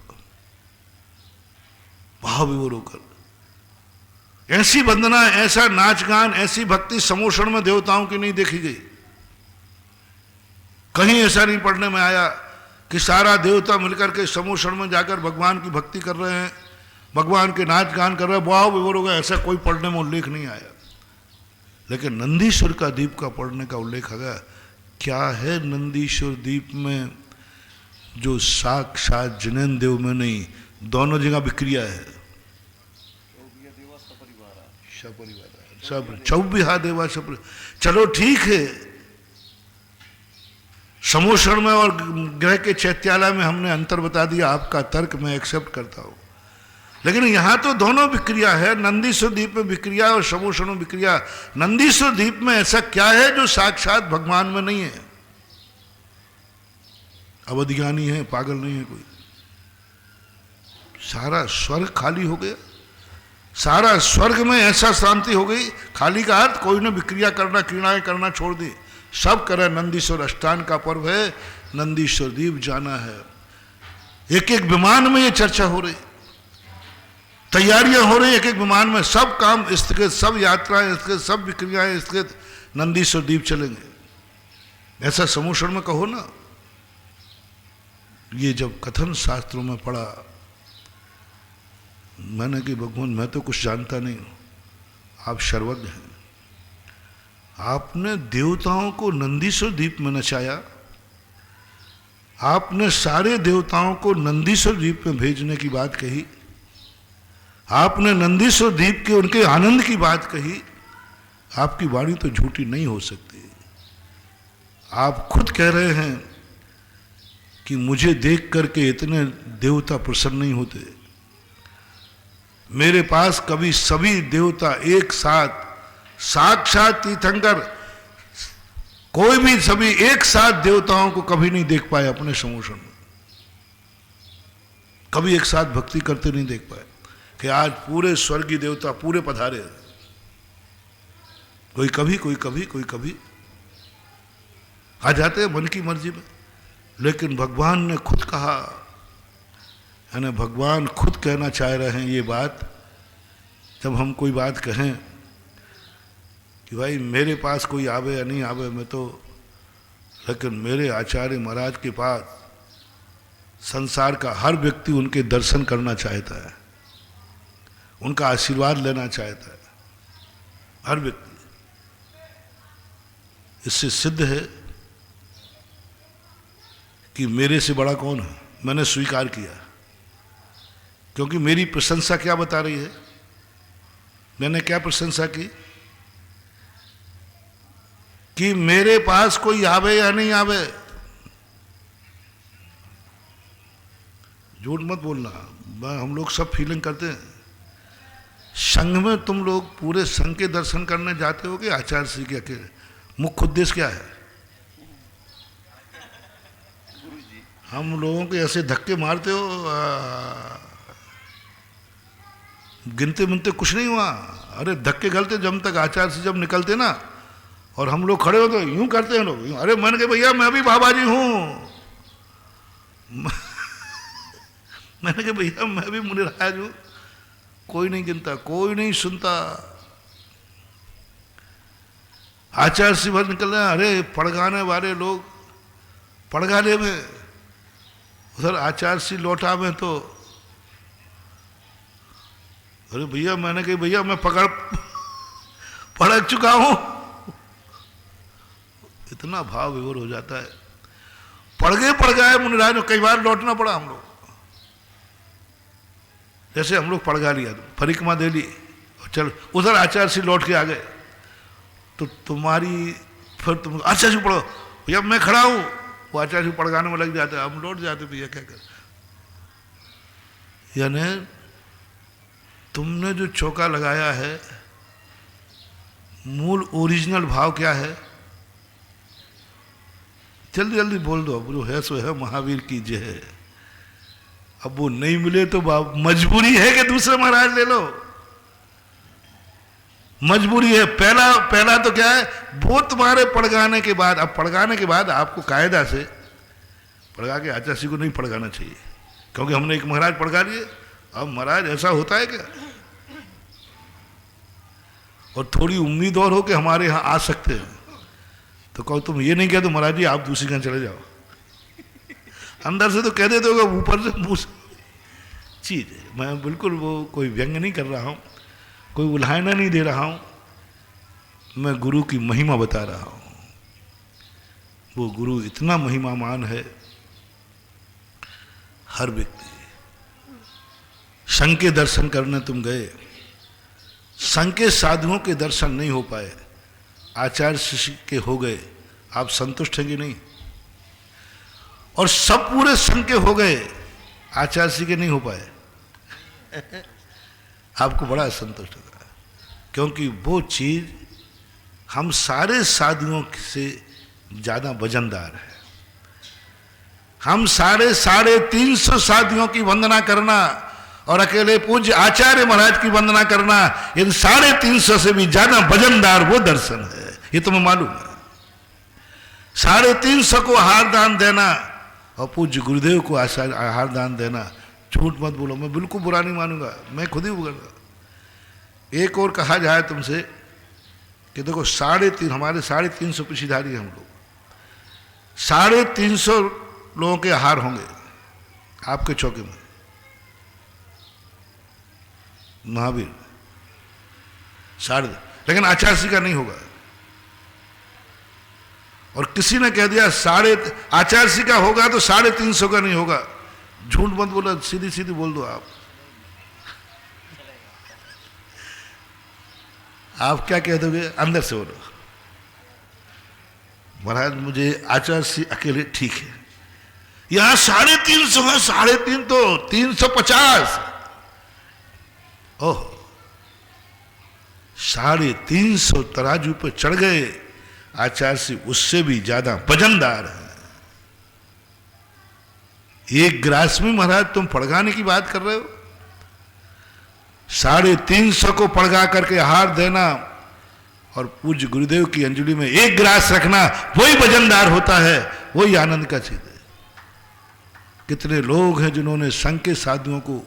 भाव विभोर होकर। ऐसी वंदना, ऐसा नाच गान, ऐसी भक्ति समोषण में देवताओं की नहीं देखी गई। कहीं ऐसा नहीं पढ़ने में आया कि सारा देवता मिलकर के समोषण में जाकर भगवान की भक्ति कर रहे हैं, भगवान के नाच गान कर रहे हैं, भाव विभोर हो गया, ऐसा कोई पढ़ने में उल्लेख नहीं आया। लेकिन नंदीश्वर का द्वीप का पढ़ने का उल्लेख आ गया। क्या है नंदीश्वर द्वीप में जो साक्षात जिनेन्द्र देव में नहीं, दोनों जगह विक्रिया है। सब 24 देवा सब। चलो ठीक है, समोषण में और ग्रह के चैत्यालय में हमने अंतर बता दिया, आपका तर्क मैं एक्सेप्ट करता हूं। लेकिन यहां तो दोनों विक्रिया है, नंदीश्वर द्वीप में विक्रिया और समोषण में विक्रिया। नंदीश्वर द्वीप में ऐसा क्या है जो साक्षात भगवान में नहीं है? अवधिज्ञानी है, पागल नहीं है कोई। सारा स्वर्ग खाली हो गया, सारा स्वर्ग में ऐसा शांति हो गई। खाली का अर्थ कोई ने विक्रिया करना, क्रीड़ाएं करना छोड़ दी, सब करे। नंदीश्वर अष्टान का पर्व है, नंदीश्वर द्वीप जाना है। एक एक विमान में ये चर्चा हो रही, तैयारियां हो रही, एक एक विमान में सब काम स्थगित, सब यात्राएं स्थगित, सब विक्रियाएं स्थगित, नंदीश्वर द्वीप चलेंगे। ऐसा समोषण में कहो ना। ये जब कथन शास्त्रों में पढ़ा, मैंने कि भगवान मैं तो कुछ जानता नहीं हूं, आप सर्वज्ञ हैं। आपने देवताओं को नंदीश्वर द्वीप में नचाया, आपने सारे देवताओं को नंदीश्वर द्वीप में भेजने की बात कही, आपने नंदीश्वर द्वीप के उनके आनंद की बात कही। आपकी वाणी तो झूठी नहीं हो सकती। आप खुद कह रहे हैं कि मुझे देख करके इतने देवता प्रसन्न नहीं होते। मेरे पास कभी सभी देवता एक साथ, साक्षात तीर्थंकर कोई भी सभी एक साथ देवताओं को कभी नहीं देख पाए अपने समोषण में। कभी एक साथ भक्ति करते नहीं देख पाए कि आज पूरे स्वर्गीय देवता पूरे पधारे। कोई कभी, कोई कभी, कोई कभी आ जाते हैं मन की मर्जी में। लेकिन भगवान ने खुद कहा, यानी भगवान खुद कहना चाह रहे हैं ये बात। जब हम कोई बात कहें कि भाई मेरे पास कोई आवे या नहीं आवे, मैं तो, लेकिन मेरे आचार्य महाराज के पास संसार का हर व्यक्ति उनके दर्शन करना चाहता है, उनका आशीर्वाद लेना चाहता है, हर व्यक्ति। इससे सिद्ध है कि मेरे से बड़ा कौन है। मैंने स्वीकार किया, क्योंकि मेरी प्रशंसा क्या बता रही है? मैंने क्या प्रशंसा की कि मेरे पास कोई आवे या नहीं आवे। झूठ मत बोलना, हम लोग सब फीलिंग करते हैं। संघ में तुम लोग पूरे संघ के दर्शन करने जाते हो कि आचार्य श्री के अकेले? मुख्य उद्देश्य क्या है? हम लोगों को ऐसे धक्के मारते हो, गिनते मिनते कुछ नहीं हुआ। अरे धक्के गलते जब तक आचार्य से जब निकलते ना, और हम लोग खड़े हो तो यूं करते हैं लोग। अरे मैंने कहा भैया मैं भी बाबा जी हूं। मैंने कहा भैया मैं भी मुनिराज हूं। कोई नहीं गिनता, कोई नहीं सुनता। आचार्य से बाहर निकल रहे हैं, अरे पड़गाने वाले लोग पड़गाने में, उधर आचार्य से लौटा में तो अरे भैया, मैंने कही भैया मैं पड़क चुका हूं। इतना भाव विभोर हो जाता है। पड़ गए मुनिराज, कई बार लौटना पड़ा हम लोग। जैसे हम लोग पड़गा लिया, परिक्रमा दे ली और चल उधर आचार्य से लौट के आ गए, तो तुम्हारी फिर तुम आचार्य से पढ़ो भैया मैं खड़ा हूं, वो आचार्य से पड़गाने में लग जाते, हम लौट जाते भैया क्या कर। यानी तुमने जो चौका लगाया है, मूल ओरिजिनल भाव क्या है? जल्दी जल्दी बोल दो, अब जो है सो है, महावीर की जय है। अब वो नहीं मिले तो मजबूरी है कि दूसरे महाराज ले लो, मजबूरी है। पहला तो क्या है, वो तुम्हारे पड़गाने के बाद, अब पड़गाने के बाद आपको कायदा से पड़गा के आचार्य को नहीं पड़गाना चाहिए, क्योंकि हमने एक महाराज पड़गा लिए। अब महाराज ऐसा होता है क्या? और थोड़ी उम्मीद और हो कि हमारे यहाँ आ सकते हैं, तो कहो तुम ये नहीं कह दो महाराज जी आप दूसरी जगह चले जाओ, अंदर से तो कह देते हो, ऊपर से मुंह चीज है। मैं बिल्कुल वो कोई व्यंग नहीं कर रहा हूँ, कोई उल्हाना नहीं दे रहा हूँ, मैं गुरु की महिमा बता रहा हूँ। वो गुरु इतना महिमामान है। हर व्यक्ति संघ के दर्शन करने तुम गए, संघ के साधुओं के दर्शन नहीं हो पाए, आचार्य शिष्य के हो गए, आप संतुष्ट हैं कि नहीं? और सब पूरे संघ के हो गए, आचार्य शिष्य के नहीं हो पाए, आपको बड़ा संतुष्ट होगा, क्योंकि वो चीज हम सारे साधुओं से ज्यादा वजनदार है। हम साढ़े 350 साधुओं की वंदना करना और अकेले पूज्य आचार्य महाराज की वंदना करना, इन 350 से भी ज्यादा वजनदार वो दर्शन है, ये तुम्हें मालूम है। 350 को आहार दान देना और पूज्य गुरुदेव को आहार दान देना, झूठ मत बोलो, मैं बिल्कुल बुरा नहीं मानूंगा, मैं खुद ही बोलूंगा। एक और कहा जाए तुमसे कि देखो 3.5 हमारे 350 पीछीधारी हम लोग, 350 लोगों के आहार होंगे आपके चौके में, महावीर लेकिन आचार्य का नहीं होगा। और किसी ने कह दिया आचार्य का होगा तो 350 का नहीं होगा, झूठ मत बोलो, सीधी सीधी बोल दो। आप क्या कह दोगे? अंदर से बोलो महाराज मुझे आचार्य से अकेले ठीक है। यहां 350 है, 3.5 तो 350। ओह 350 तराजू पे चढ़ गए, आचार्य से उससे भी ज्यादा वजनदार है। एक ग्रास में महाराज तुम पड़गाने की बात कर रहे हो, 350 को पड़गा करके आहार देना और पूज्य गुरुदेव की अंजलि में एक ग्रास रखना, वही वजनदार होता है, वही आनंद का चीज है। कितने लोग हैं जिन्होंने संघ के साधुओं को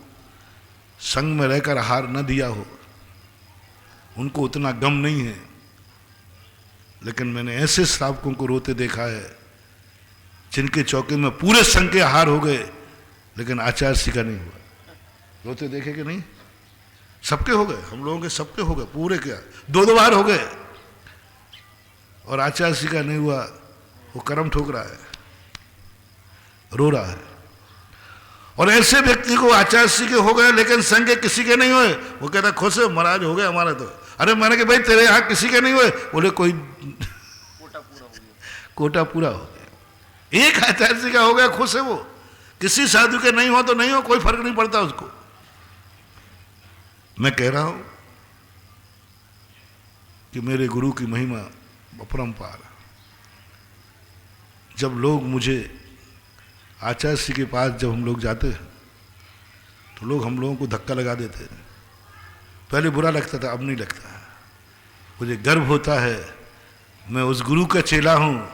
संघ में रहकर आहार न दिया हो, उनको उतना गम नहीं है। लेकिन मैंने ऐसे श्रावकों को रोते देखा है जिनके चौके में पूरे संघ के आहार हो गए, लेकिन आचार्य का नहीं हुआ। रोते देखे कि नहीं? सबके हो गए, हम लोगों के सबके हो गए, पूरे क्या 2 बार हो गए, और आचार्य का नहीं हुआ। वो कर्म ठोक रहा है, रो रहा है। और ऐसे व्यक्ति को आचार्य के हो गए लेकिन संघ के किसी के नहीं हुए, वो कहता खुश है महाराज हो गए हमारा तो। अरे मैंने कहा भाई तेरे यहाँ किसी के नहीं हुए, बोले कोई कोटा पूरा हो गया। एक आचार्य का हो गया, खुश है वो। किसी साधु के नहीं हो तो नहीं हो, कोई फर्क नहीं पड़ता उसको। मैं कह रहा हूं कि मेरे गुरु की महिमा अपरंपार। जब लोग मुझे आचार्य के पास जब हम लोग जाते हैं तो लोग हम लोगों को धक्का लगा देते हैं। पहले बुरा लगता था, अब नहीं लगता। मुझे गर्व होता है मैं उस गुरु का चेला हूं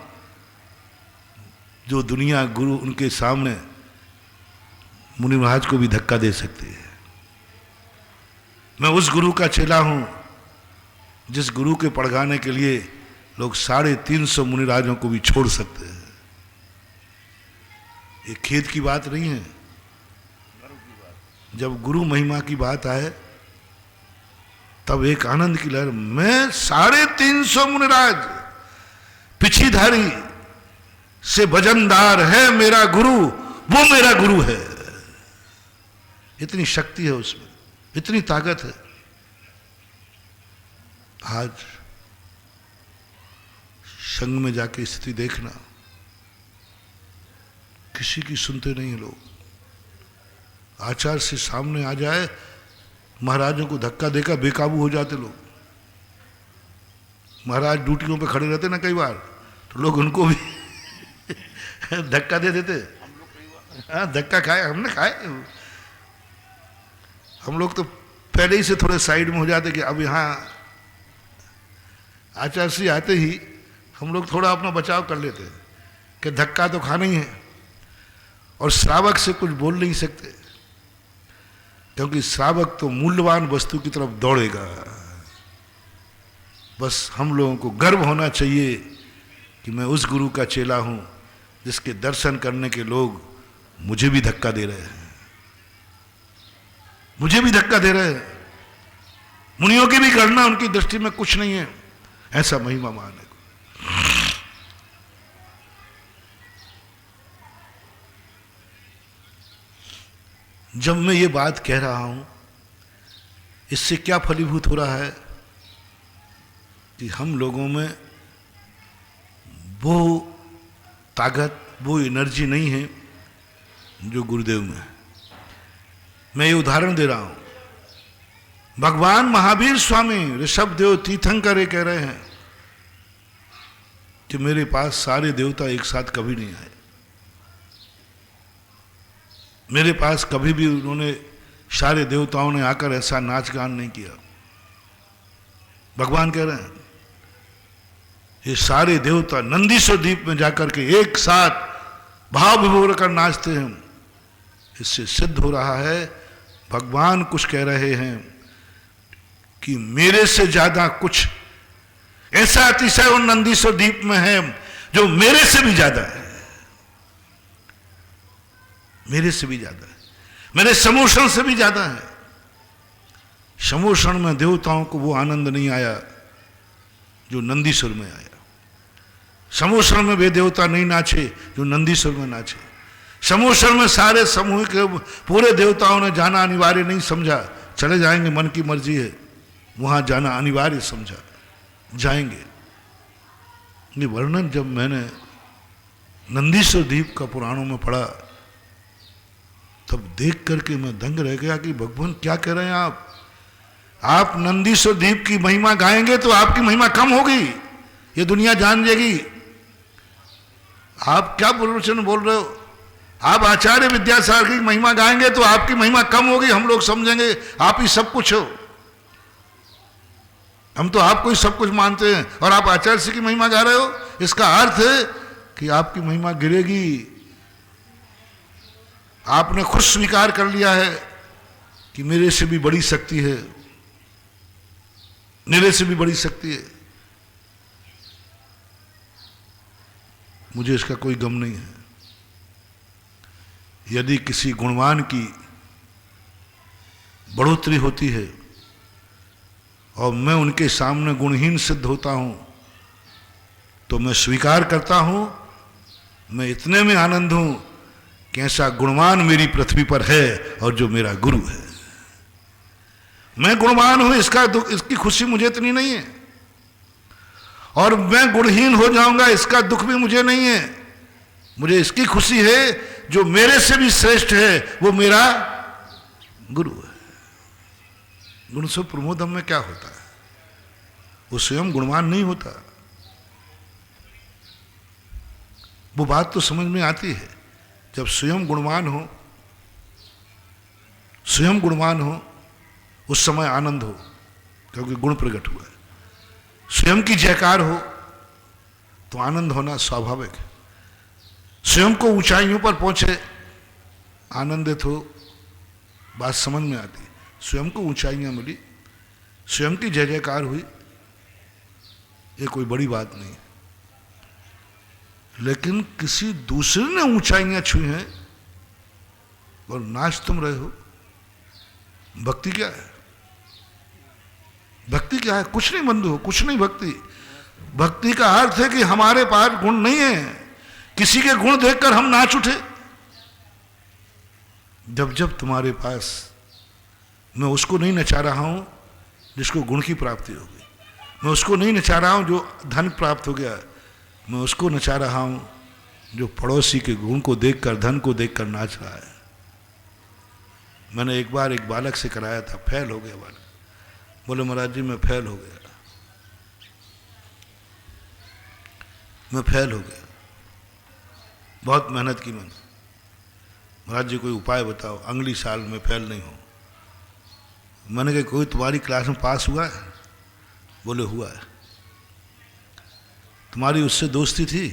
जो दुनिया गुरु उनके सामने मुनि महाराज को भी धक्का दे सकती है। मैं उस गुरु का चेला हूं जिस गुरु के पड़गाने के लिए लोग 350 मुनिराजों को भी छोड़ सकते हैं। ये खेद की बात नहीं है। जब गुरु महिमा की बात आए तब एक आनंद की लहर। मैं 350 मुनिराज, पिछीधारी से भजनदार है मेरा गुरु, वो मेरा गुरु है। इतनी शक्ति है उसमें, इतनी ताकत है। आज संघ में जाके स्थिति देखना, किसी की सुनते नहीं लोग। आचार्य से सामने आ जाए, महाराजों को धक्का देकर बेकाबू हो जाते लोग। महाराज ड्यूटियों पे खड़े रहते ना कई बार, तो लोग उनको भी धक्का दे देते। हाँ, धक्का खाए, हमने खाए। हम लोग तो पहले ही से थोड़े साइड में हो जाते कि अब यहाँ आचार्य श्री आते ही हम लोग थोड़ा अपना बचाव कर लेते कि धक्का तो खाना ही है। और श्रावक से कुछ बोल नहीं सकते, क्योंकि श्रावक तो मूल्यवान वस्तु की तरफ दौड़ेगा। बस हम लोगों को गर्व होना चाहिए कि मैं उस गुरु का चेला हूं जिसके दर्शन करने के लोग मुझे भी धक्का दे रहे हैं, मुझे भी धक्का दे रहे हैं। मुनियों की भी गणना उनकी दृष्टि में कुछ नहीं है, ऐसा महिमा मान है। जब मैं ये बात कह रहा हूं, इससे क्या फलीभूत हो रहा है कि हम लोगों में वो ताकत, वो एनर्जी नहीं है जो गुरुदेव में है। मैं ये उदाहरण दे रहा हूं। भगवान महावीर स्वामी ऋषभदेव तीर्थंकर ये कह रहे हैं कि मेरे पास सारे देवता एक साथ कभी नहीं आए। मेरे पास कभी भी उन्होंने, सारे देवताओं ने आकर ऐसा नाच गान नहीं किया। भगवान कह रहे हैं ये सारे देवता नंदीश्वर द्वीप में जाकर के एक साथ भाव विभोर कर नाचते हैं। इससे सिद्ध हो रहा है, भगवान कुछ कह रहे हैं कि मेरे से ज्यादा कुछ ऐसा अतिशय उन नंदीश्वर द्वीप में है जो मेरे से भी ज्यादा है, मेरे से भी ज्यादा है, मेरे समोषण से भी ज्यादा है। समोषण में देवताओं को वो आनंद नहीं आया जो नंदीश्वर में आया। समोषण में वे देवता नहीं नाचे जो नंदीश्वर में नाचे। समोषण में सारे समूह के पूरे देवताओं ने जाना अनिवार्य नहीं समझा, चले जाएंगे, मन की मर्जी है, वहां जाना अनिवार्य समझा, जाएंगे। ये वर्णन जब मैंने नंदीश्वर द्वीप का पुराणों में पढ़ा तब देख करके मैं दंग रह गया कि भगवान क्या कह रहे हैं आप नंदीश्वर द्वीप की महिमा गाएंगे तो आपकी महिमा कम होगी, ये दुनिया जान जाएगी। आप क्या प्रवचन बोल रहे हो? आप आचार्य विद्यासागर की महिमा गाएंगे तो आपकी महिमा कम होगी, हम लोग समझेंगे आप ही सब कुछ हो। हम तो आपको ही सब कुछ मानते हैं और आप आचार्य श्री की महिमा गा रहे हो, इसका अर्थ है कि आपकी महिमा गिरेगी। आपने खुद स्वीकार कर लिया है कि मेरे से भी बड़ी शक्ति है, मेरे से भी बड़ी शक्ति है। मुझे इसका कोई गम नहीं है। यदि किसी गुणवान की बढ़ोतरी होती है और मैं उनके सामने गुणहीन सिद्ध होता हूं तो मैं स्वीकार करता हूं, मैं इतने में आनंद हूं कि ऐसा गुणवान मेरी पृथ्वी पर है और जो मेरा गुरु है। मैं गुणवान हूं, इसका दुख, इसकी खुशी मुझे इतनी नहीं है, और मैं गुणहीन हो जाऊंगा इसका दुख भी मुझे नहीं है। मुझे इसकी खुशी है जो मेरे से भी श्रेष्ठ है, वो मेरा गुरु है। गुण से प्रमोदम में क्या होता है? वो स्वयं गुणवान नहीं होता। वो बात तो समझ में आती है जब स्वयं गुणवान हो, स्वयं गुणवान हो, उस समय आनंद हो क्योंकि गुण प्रकट हुआ है। स्वयं की जयकार हो तो आनंद होना स्वाभाविक है। स्वयं को ऊंचाइयों पर पहुंचे, आनंदित हो, बात समझ में आती है। स्वयं को ऊंचाइयां मिली, स्वयं की जय जयकार हुई, ये कोई बड़ी बात नहीं। लेकिन किसी दूसरे ने ऊंचाइयां छुई हैं और नाच तुम रहे हो, भक्ति क्या है? भक्ति क्या है? कुछ नहीं बंधु, कुछ नहीं भक्ति। भक्ति का अर्थ है कि हमारे पास गुण नहीं है, किसी के गुण देखकर हम नाच उठे। जब जब तुम्हारे पास, मैं उसको नहीं नचा रहा हूं जिसको गुण की प्राप्ति हो गई, मैं उसको नहीं नचा रहा हूं जो धन प्राप्त हो गया, मैं उसको नचा रहा हूं जो पड़ोसी के गुण को देखकर, धन को देखकर नाच रहा है। मैंने एक बार एक बालक से कराया था, फेल हो गया बालक। बोले महाराज जी मैं फेल हो गया, मैं फेल हो गया, बहुत मेहनत की मैंने। महाराज जी कोई उपाय बताओ, अगली साल में फेल नहीं हो। मैंने कहा कोई तुम्हारी क्लास में पास हुआ है? बोले हुआ है। तुम्हारी उससे दोस्ती थी?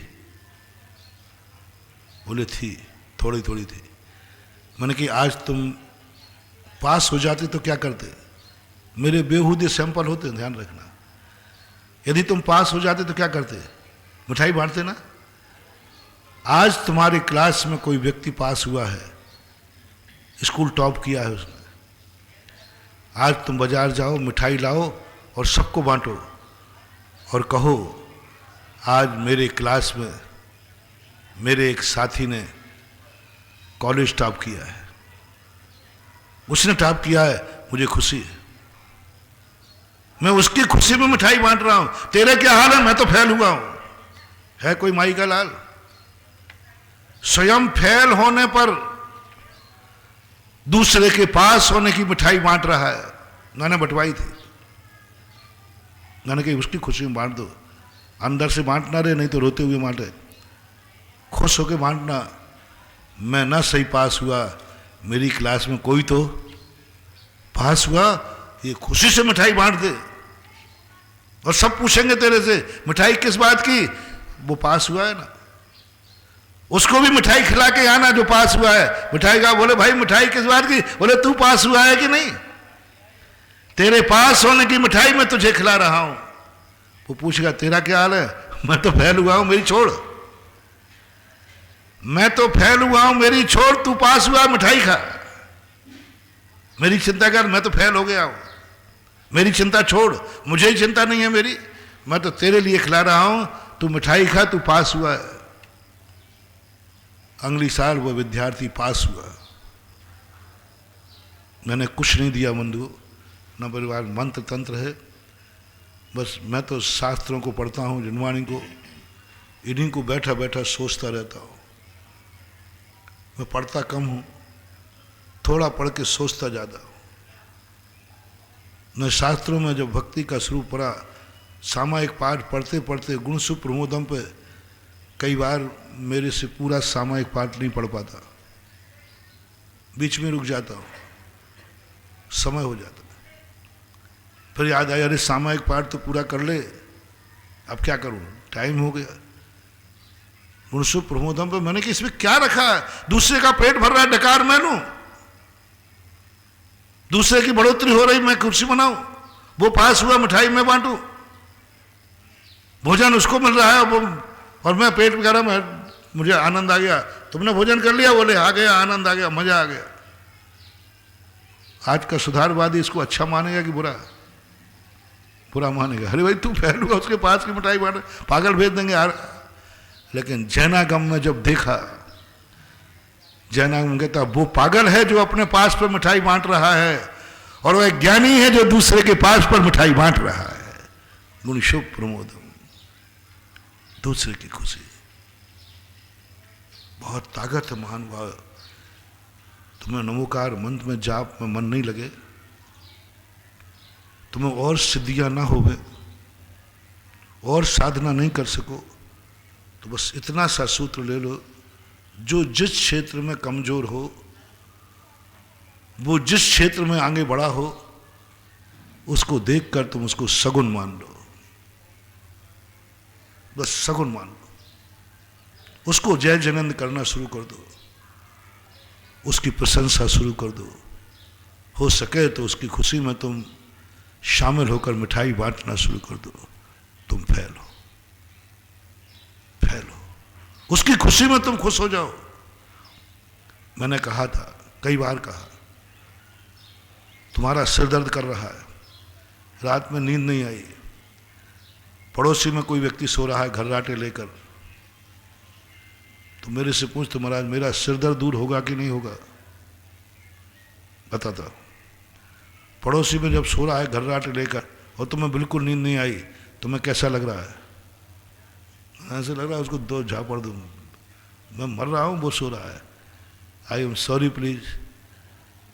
बोले थी, थोड़ी थोड़ी थी। मैंने कि आज तुम पास हो जाते तो क्या करते? मेरे बेहूदे सैंपल होते, ध्यान रखना। यदि तुम पास हो जाते तो क्या करते? मिठाई बांटते ना। आज तुम्हारी क्लास में कोई व्यक्ति पास हुआ है, स्कूल टॉप किया है उसने, आज तुम बाजार जाओ, मिठाई लाओ और सबको बांटो और कहो आज मेरे क्लास में मेरे एक साथी ने कॉलेज टॉप किया है, उसने टॉप किया है, मुझे खुशी है, मैं उसकी खुशी में मिठाई बांट रहा हूं। तेरे क्या हाल है? मैं तो फेल हुआ हूं। है कोई माई का लाल? स्वयं फेल होने पर दूसरे के पास होने की मिठाई बांट रहा है। मैंने बंटवाई थी, मैंने कही उसकी खुशी में बांट दो, अंदर से बांटना रहे, नहीं तो रोते हुए बांटे, खुश होके बांटना। मैं ना सही पास हुआ, मेरी क्लास में कोई तो पास हुआ, ये खुशी से मिठाई बांट दे। और सब पूछेंगे तेरे से मिठाई किस बात की? वो पास हुआ है ना, उसको भी मिठाई खिला के आना जो पास हुआ है। मिठाई का बोले भाई मिठाई किस बात की? बोले तू पास हुआ है कि नहीं, तेरे पास होने की मिठाई मैं तुझे खिला रहा हूं। वो पूछेगा तेरा क्या हाल है? मैं तो फेल हुआ हूं, मेरी छोड़, मैं तो फेल हुआ हूं, मेरी छोड़, तू पास हुआ, मिठाई खा, मेरी चिंता कर, मैं तो फेल हो गया हूं, मेरी चिंता छोड़, मुझे ही चिंता नहीं है मेरी, मैं तो तेरे लिए खिला रहा हूं, तू मिठाई खा, तू पास हुआ है। अगली साल वो विद्यार्थी पास हुआ। मैंने कुछ नहीं दिया बंधु, न परिवार मंत्र तंत्र है, बस मैं तो शास्त्रों को पढ़ता हूँ, जिनवाणी को, इन्हीं को बैठा बैठा सोचता रहता हूँ। मैं पढ़ता कम हूँ, थोड़ा पढ़ के सोचता ज़्यादा हूँ। मैं शास्त्रों में जब भक्ति का स्वरूप पढ़ा, सामायिक पाठ पढ़ते पढ़ते गुण सुप्रमोदम पे कई बार मेरे से पूरा सामायिक पाठ नहीं पढ़ पाता, बीच में रुक जाता हूँ, समय हो जाता, फिर याद आया अरे सामायिक पाठ तो पूरा कर ले, अब क्या करूँ, टाइम हो गया। गुण सुप्रमोदम पे मैंने कि इसमें क्या रखा है? दूसरे का पेट भर रहा है, डकार मैं लूं, दूसरे की बढ़ोतरी हो रही, मैं कुर्सी बनाऊं, वो पास हुआ, मिठाई मैं बांटूं, भोजन उसको मिल रहा है, वो और मैं पेट गरम है, मुझे आनंद आ गया। तुमने भोजन कर लिया? बोले आ गया, आनंद आ गया, मजा आ गया। आज का सुधारवादी इसको अच्छा मानेगा कि बुरा? बुरा मानेगा। अरे भाई तू फेल हुआ, उसके पास की मिठाई बांट, पागल भेज देंगे यार। लेकिन जैनागम में जब देखा, जैनागम कहता वो पागल है जो अपने पास पर मिठाई बांट रहा है, और वह ज्ञानी है जो दूसरे के पास पर मिठाई बांट रहा है। गुण शुभ प्रमोदम, दूसरे की खुशी, बहुत ताकत है महानुभाव। तुम्हें नमोकार मंत्र में जाप में मन नहीं लगे, तुम्हें और सिद्धियां ना होवे, और साधना नहीं कर सको, तो बस इतना सा सूत्र ले लो, जो जिस क्षेत्र में कमजोर हो, वो जिस क्षेत्र में आगे बढ़ा हो, उसको देखकर तुम उसको सगुन मान लो, बस सगुन मान लो, उसको जय जयनंद करना शुरू कर दो, उसकी प्रशंसा शुरू कर दो, हो सके तो उसकी खुशी में तुम शामिल होकर मिठाई बांटना शुरू कर दो। तुम फैलो, फैलो, उसकी खुशी में तुम खुश हो जाओ। मैंने कहा था, कई बार कहा, तुम्हारा सिर दर्द कर रहा है, रात में नींद नहीं आई, पड़ोसी में कोई व्यक्ति सो रहा है घर्राटे लेकर, तो मेरे से पूछ, तो महाराज मेरा सिर दर्द दूर होगा कि नहीं होगा? बताता, पड़ोसी में जब सो रहा है घर्राटे लेकर और तुम्हें बिल्कुल नींद नहीं आई, तुम्हें कैसा लग रहा है? ऐसे लग रहा है उसको दो झापड़ दूं, मैं मर रहा हूं, वो सो रहा है। आई एम सॉरी प्लीज,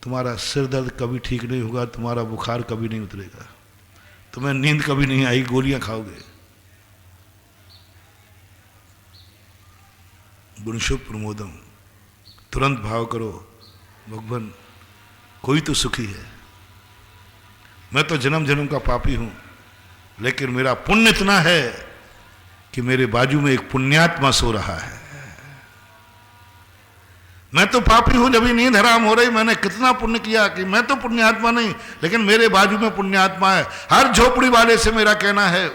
तुम्हारा सिर दर्द कभी ठीक नहीं होगा, तुम्हारा बुखार कभी नहीं उतरेगा, तुम्हें नींद कभी नहीं आई, गोलियां खाओगे। गुणशुभ प्रमोदम, तुरंत भाव करो, भगवान कोई तो सुखी है। मैं तो जन्म जन्म का पापी हूं, लेकिन मेरा पुण्य इतना है कि मेरे बाजू में एक पुण्यात्मा सो रहा है। मैं तो पापी हूं, जब नींद हराम हो रही, मैंने कितना पुण्य किया कि मैं तो पुण्यात्मा नहीं, लेकिन मेरे बाजू में पुण्यात्मा है। हर झोपड़ी वाले से मेरा कहना है,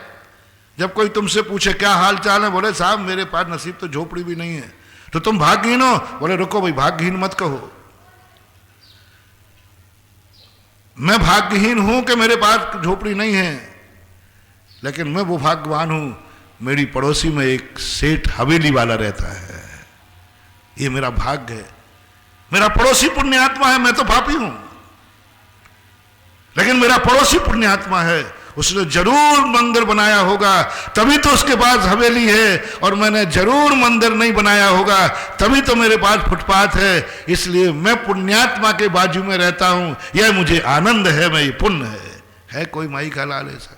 जब कोई तुमसे पूछे क्या हाल चाल है, बोले साहब मेरे पास नसीब तो झोपड़ी भी नहीं है, तो तुम भाग्यहीन हो। बोले रुको भाई, भाग्यहीन मत कहो, मैं भाग्यहीन हूं कि मेरे पास झोपड़ी नहीं है, लेकिन मैं वो भाग्यवान हूं, मेरी पड़ोसी में एक सेठ हवेली वाला रहता है, ये मेरा भाग्य है। मेरा पड़ोसी पुण्यात्मा है, मैं तो पापी हूं, लेकिन मेरा पड़ोसी पुण्यात्मा है, उसने जरूर मंदिर बनाया होगा, तभी तो उसके पास हवेली है, और मैंने जरूर मंदिर नहीं बनाया होगा, तभी तो मेरे पास फुटपाथ है। इसलिए मैं पुण्यात्मा के बाजू में रहता हूं, यह मुझे आनंद है, मैं ये पुण्य है कोई माई का लाल ऐसा?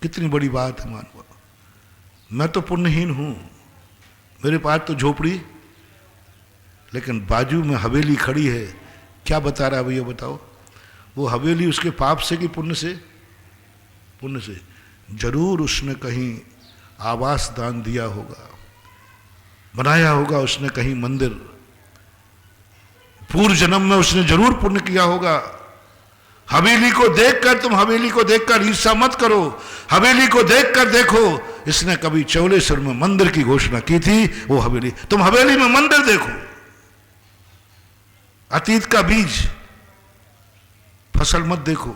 कितनी बड़ी बात है मानव। मैं तो पुण्यहीन हूं, मेरे पास तो झोपड़ी, लेकिन बाजू में हवेली खड़ी है। क्या बता रहा है भैया, बताओ? वो हवेली उसके पाप से कि पुण्य से? पुण्य से। जरूर उसने कहीं आवास दान दिया होगा, बनाया होगा उसने कहीं मंदिर, पूर्व जन्म में उसने जरूर पुण्य किया होगा। हवेली को देखकर, तुम हवेली को देखकर ईर्ष्या मत करो, हवेली को देखकर देखो, इसने कभी चौलेश्वर में मंदिर की घोषणा की थी, वो हवेली, तुम हवेली में मंदिर देखो। अतीत का बीज फसल मत देखो,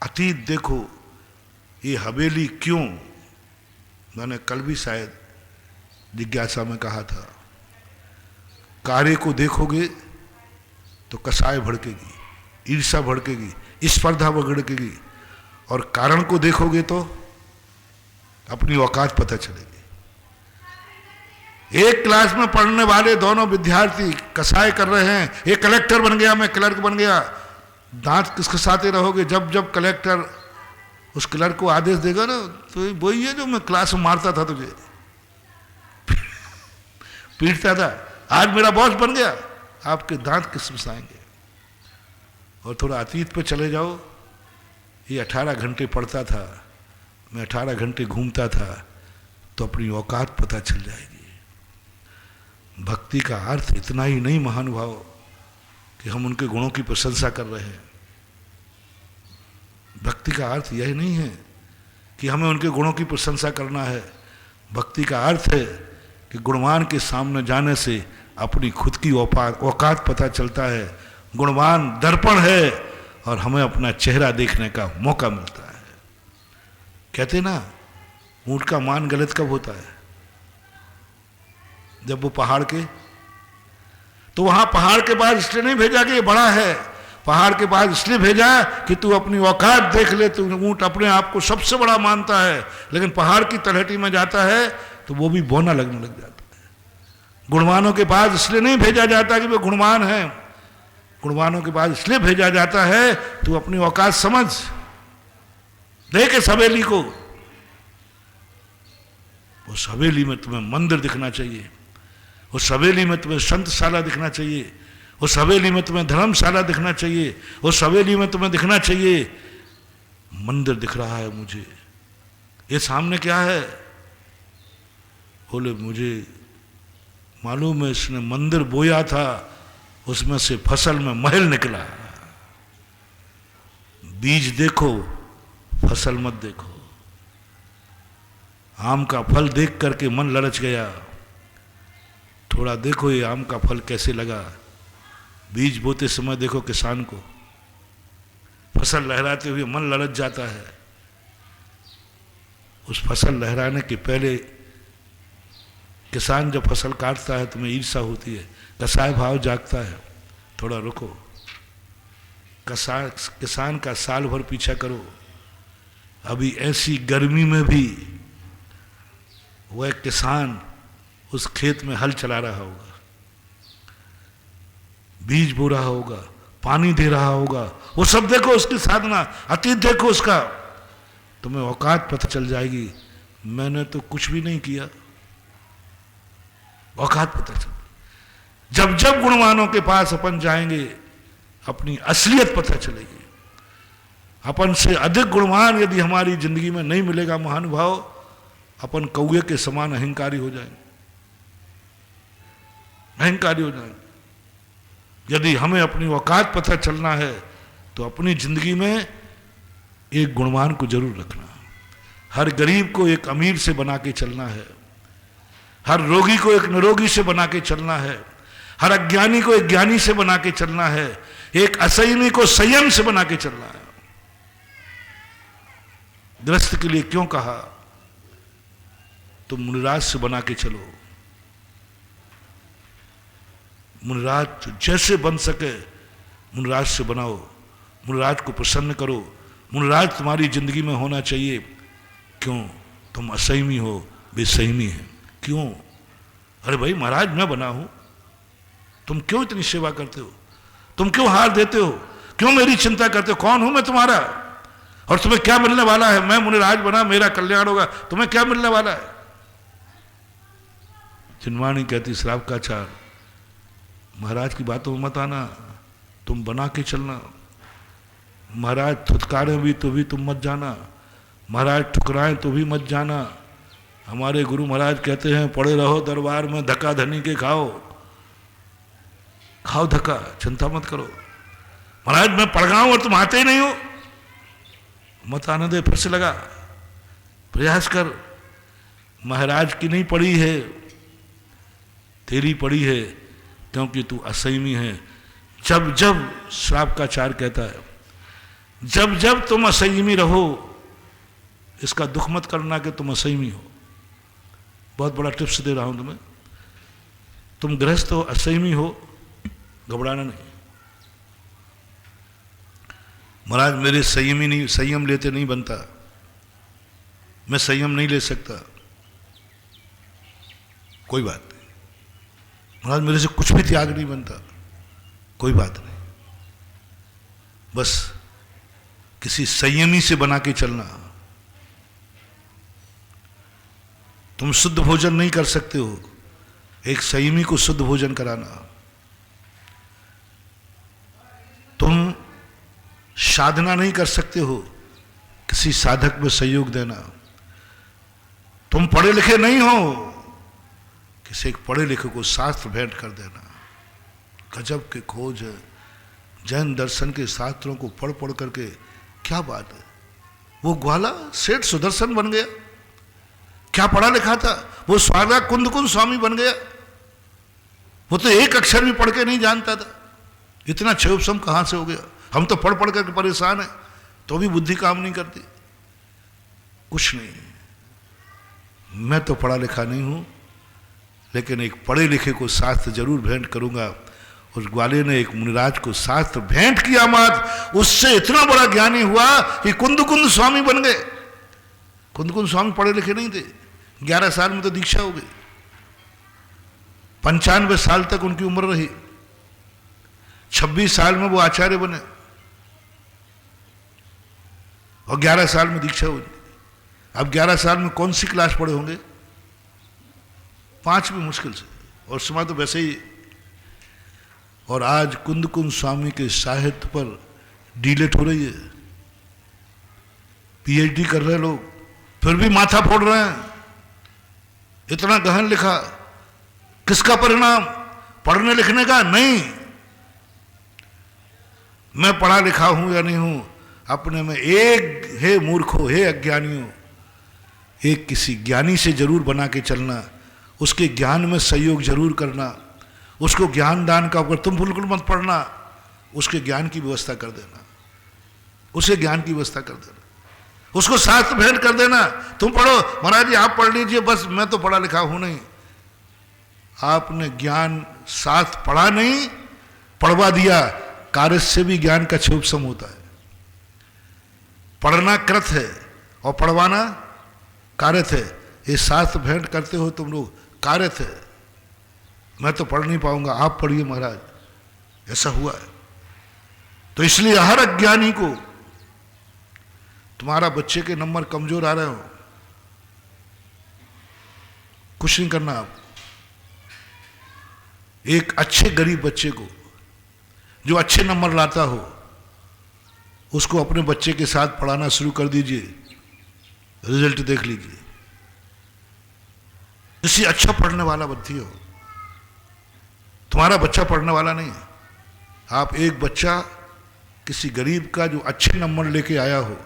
अतीत देखो। ये हवेली क्यों? मैंने कल भी शायद जिज्ञासा में कहा था, कार्य को देखोगे तो कसाय भड़केगी, ईर्ष्या भड़केगी, स्पर्धा भड़केगी, और कारण को देखोगे तो अपनी औकात पता चलेगी। एक क्लास में पढ़ने वाले दोनों विद्यार्थी कसाय कर रहे हैं, एक कलेक्टर बन गया, मैं क्लर्क बन गया, दांत खिसखिसाते रहोगे। जब जब कलेक्टर उस क्लर्क को आदेश देगा ना, तो वही है जो मैं क्लास में मारता था तुझे, पीटता था, आज मेरा बॉस बन गया, आपके दांत खिसखिसाएंगे। और थोड़ा अतीत पे चले जाओ, ये 18 घंटे पढ़ता था, मैं 18 घंटे घूमता था, तो अपनी औकात पता चल जाएगी। भक्ति का अर्थ इतना ही नहीं महानुभाव कि हम उनके गुणों की प्रशंसा कर रहे हैं। भक्ति का अर्थ यही नहीं है कि हमें उनके गुणों की प्रशंसा करना है। भक्ति का अर्थ है कि गुणवान के सामने जाने से अपनी खुद की औकात पता चलता है। गुणवान दर्पण है और हमें अपना चेहरा देखने का मौका मिलता है। कहते ना, ऊंट का मान गलत कब होता है? जब वो पहाड़ के, तो वहां पहाड़ के पास इसलिए नहीं भेजा कि ये बड़ा है, पहाड़ के पास इसलिए भेजा कि तू अपनी औकात देख ले। तू ऊंट अपने आप को सबसे बड़ा मानता है, लेकिन पहाड़ की तलहटी में जाता है तो वो भी बौना लगने लग जाता है। गुणवानों के पास इसलिए नहीं भेजा जाता कि वे गुणवान है, गुणवानों के पास इसलिए भेजा जाता है तू अपनी औकात समझ, देख इस हवेली को। उस हवेली में तुम्हें मंदिर दिखना चाहिए, उस हवेली में तुम्हें संतशाला दिखना चाहिए, उस हवेली में तुम्हें धर्मशाला दिखना चाहिए, उस हवेली में तुम्हें दिखना चाहिए मंदिर दिख रहा है मुझे। ये सामने क्या है? बोले मुझे मालूम है, इसने मंदिर बोया था, उसमें से फसल में महल निकला। बीज देखो, फसल मत देखो। आम का फल देख करके मन ललच गया, थोड़ा देखो ये आम का फल कैसे लगा। बीज बोते समय देखो किसान को, फसल लहराते हुए मन ललच जाता है। उस फसल लहराने के पहले किसान जब फसल काटता है तुम्हें ईर्ष्या होती है, कसाय भाव जागता है। थोड़ा रुको, किसान का साल भर पीछा करो। अभी ऐसी गर्मी में भी वह किसान उस खेत में हल चला रहा होगा, बीज बो रहा होगा, पानी दे रहा होगा। वो सब देखो, उसकी साधना, अतीत देखो उसका, तुम्हें औकात पता चल जाएगी। मैंने तो कुछ भी नहीं किया, औकात पता चल। जब जब गुणवानों के पास अपन जाएंगे अपनी असलियत पता चलेगी। अपन से अधिक गुणवान यदि हमारी जिंदगी में नहीं मिलेगा महानुभाव, अपन कौए के समान अहंकारी हो जाएंगे, अहंकारी हो जाएंगे। यदि हमें अपनी औकात पता चलना है तो अपनी जिंदगी में एक गुणवान को जरूर रखना। हर गरीब को एक अमीर से बना के चलना है, हर रोगी को एक निरोगी से बना के चलना है, हर अज्ञानी को एक ज्ञानी से बना के चलना है, एक असंयमी को संयम से बना के चलना है। गृहस्थ के लिए क्यों कहा तुम मुनिराज से बना के चलो। मुनिराज जैसे बन सके मुनिराज से बनाओ, मुनिराज को प्रसन्न करो। मुनिराज तुम्हारी जिंदगी में होना चाहिए। क्यों? तुम असंयमी हो, बेसंयमी है। क्यों? अरे भाई महाराज मैं बना हूं, तुम क्यों इतनी सेवा करते हो? तुम क्यों हार देते हो? क्यों मेरी चिंता करते हो? कौन हूं मैं तुम्हारा? और तुम्हें क्या मिलने वाला है? मैं मुनिराज बना, मेरा कल्याण होगा, तुम्हें क्या मिलने वाला है? जिनवाणी कहती श्राप का चार, महाराज की बातों में मत आना, तुम बना के चलना। महाराज थुतकारें भी तो भी तुम मत जाना, महाराज ठुकराएं तो भी मत जाना। हमारे गुरु महाराज कहते हैं पड़े रहो दरबार में, धक्का धनी के खाओ, खाओ धक्का, चिंता मत करो। महाराज मैं पड़ गया हूं और तुम आते ही नहीं हो, मत आने दे, फिर से लगा, प्रयास कर। महाराज की नहीं पड़ी है, तेरी पड़ी है, क्योंकि तू असंयमी है। जब जब श्राप का चार कहता है, जब जब तुम असंयमी रहो, इसका दुख मत करना कि तुम असंयमी हो। बहुत बड़ा टिप्स दे रहा हूं तुम्हें। तुम गृहस्थ हो, असंयमी हो, घबराना नहीं। महाराज मेरे संयमी नहीं, संयम लेते नहीं बनता, मैं संयम नहीं ले सकता, कोई बात नहीं। महाराज मेरे से कुछ भी त्याग नहीं बनता, कोई बात नहीं। बस किसी संयमी से बना के चलना। तुम शुद्ध भोजन नहीं कर सकते हो, एक संयमी को शुद्ध भोजन कराना। तुम साधना नहीं कर सकते हो, किसी साधक में सहयोग देना। तुम पढ़े लिखे नहीं हो, किसी एक पढ़े लिखे को शास्त्र भेंट कर देना। गजब के खोज है, जैन दर्शन के शास्त्रों को पढ़ पढ़ करके क्या बात है। वो ग्वाला सेठ सुदर्शन बन गया, क्या पढ़ा लिखा था, वो स्वागा कुंदकुंद स्वामी बन गया। वो तो एक अक्षर भी पढ़ के नहीं जानता था, इतना क्षयोपशम कहां से हो गया। हम तो पढ़ पढ़ करके परेशान है, तो भी बुद्धि काम नहीं करती। कुछ नहीं, मैं तो पढ़ा लिखा नहीं हूं, लेकिन एक पढ़े लिखे को शास्त्र जरूर भेंट करूंगा। उस ग्वाले ने एक मुनिराज को शास्त्र भेंट किया मत, उससे इतना बड़ा ज्ञानी हुआ कि कुंदकुंद स्वामी बन गए। कुंदकुंद स्वामी पढ़े लिखे नहीं थे, 11 साल में तो दीक्षा हो गई, 95 साल तक उनकी उम्र रही, 26 साल में वो आचार्य बने और 11 साल में दीक्षा हुई। अब 11 साल में कौन सी क्लास पढ़े होंगे? 5 भी मुश्किल से, और समय तो वैसे ही। और आज कुंदकुंद स्वामी के साहित्य पर डीलेट हो रही है, पीएचडी कर रहे लोग, फिर भी माथा फोड़ रहे हैं। इतना गहन लिखा, किसका परिणाम? पढ़ने लिखने का नहीं। मैं पढ़ा लिखा हूं या नहीं हूं, अपने में एक हे मूर्खों, हे अज्ञानियों, एक किसी ज्ञानी से जरूर बना के चलना, उसके ज्ञान में सहयोग जरूर करना, उसको ज्ञान दान का, अगर तुम बिल्कुल मत पढ़ना, उसके ज्ञान की व्यवस्था कर देना, उसे ज्ञान की व्यवस्था कर देना, उसको शास्त्र भेंट कर देना। तुम पढ़ो, महाराज जी आप पढ़ लीजिए, बस मैं तो पढ़ा लिखा हूं नहीं। आपने ज्ञान शास्त्र पढ़ा नहीं, पढ़वा दिया। कार्य से भी ज्ञान का क्षोभसम होता है। पढ़ना कृत है और पढ़वाना कार्यत है। ये शास्त्र भेंट करते हो तुम लोग, कार्यत है। मैं तो पढ़ नहीं पाऊंगा, आप पढ़िए महाराज, ऐसा हुआ है। तो इसलिए हर अज्ञानी को, तुम्हारा बच्चे के नंबर कमजोर आ रहे हो, कुछ नहीं करना। आप एक अच्छे गरीब बच्चे को जो अच्छे नंबर लाता हो, उसको अपने बच्चे के साथ पढ़ाना शुरू कर दीजिए, रिजल्ट देख लीजिए। किसी अच्छा पढ़ने वाला बच्ची हो, तुम्हारा बच्चा पढ़ने वाला नहीं है। आप एक बच्चा किसी गरीब का जो अच्छे नंबर लेके आया हो,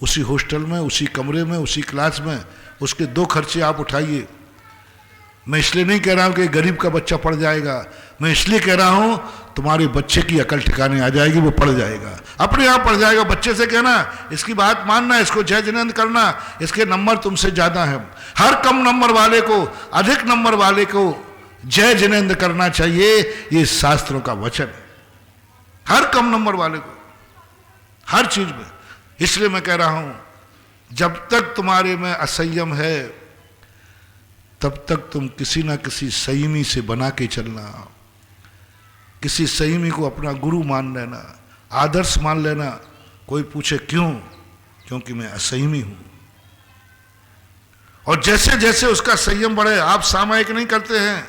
उसी हॉस्टल में, उसी कमरे में, उसी क्लास में, उसके 2 खर्चे आप उठाइए। मैं इसलिए नहीं कह रहा हूं कि गरीब का बच्चा पढ़ जाएगा, मैं इसलिए कह रहा हूं तुम्हारे बच्चे की अकल ठिकाने आ जाएगी, वो पढ़ जाएगा, अपने आप पढ़ जाएगा। बच्चे से कहना, इसकी बात मानना, इसको जय जिनेंद्र करना, इसके नंबर तुमसे ज्यादा है। हर कम नंबर वाले को अधिक नंबर वाले को जय जिनेंद्र करना चाहिए, ये शास्त्रों का वचन है। हर कम नंबर वाले को, हर चीज में। इसलिए मैं कह रहा हूं, जब तक तुम्हारे में असंयम है, तब तक तुम किसी ना किसी संयमी से बना के चलना। किसी संयमी को अपना गुरु मान लेना, आदर्श मान लेना। कोई पूछे क्यों? क्योंकि मैं असंयमी हूं। और जैसे जैसे उसका संयम बढ़े, आप सामायिक नहीं करते हैं,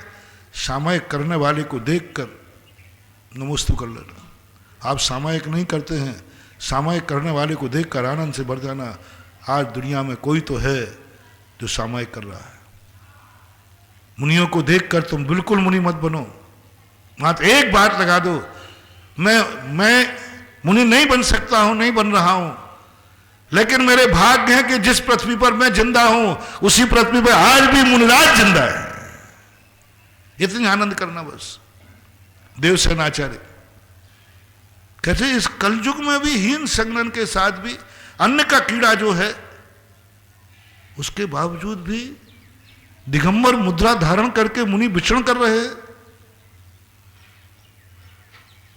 सामायिक करने वाले को देखकर नमोस्तु कर लेना। आप सामायिक नहीं करते हैं, सामायिक करने वाले को देखकर आनंद से भर जाना। आज दुनिया में कोई तो है जो सामायिक कर रहा है। मुनियों को देखकर तुम बिल्कुल मुनि मत बनो। मात्र एक बात लगा दो, मैं मुनि नहीं बन सकता हूं, नहीं बन रहा हूं, लेकिन मेरे भाग्य है कि जिस पृथ्वी पर मैं जिंदा हूं, उसी पृथ्वी पर आज भी मुनिराज जिंदा है। इतनी आनंद करना बस। देवसेन आचार्य कहते इस कलयुग में भी हीन संगन के साथ भी अन्न का कीड़ा जो है, उसके बावजूद भी दिगंबर मुद्रा धारण करके मुनि विचरण कर रहे हैं।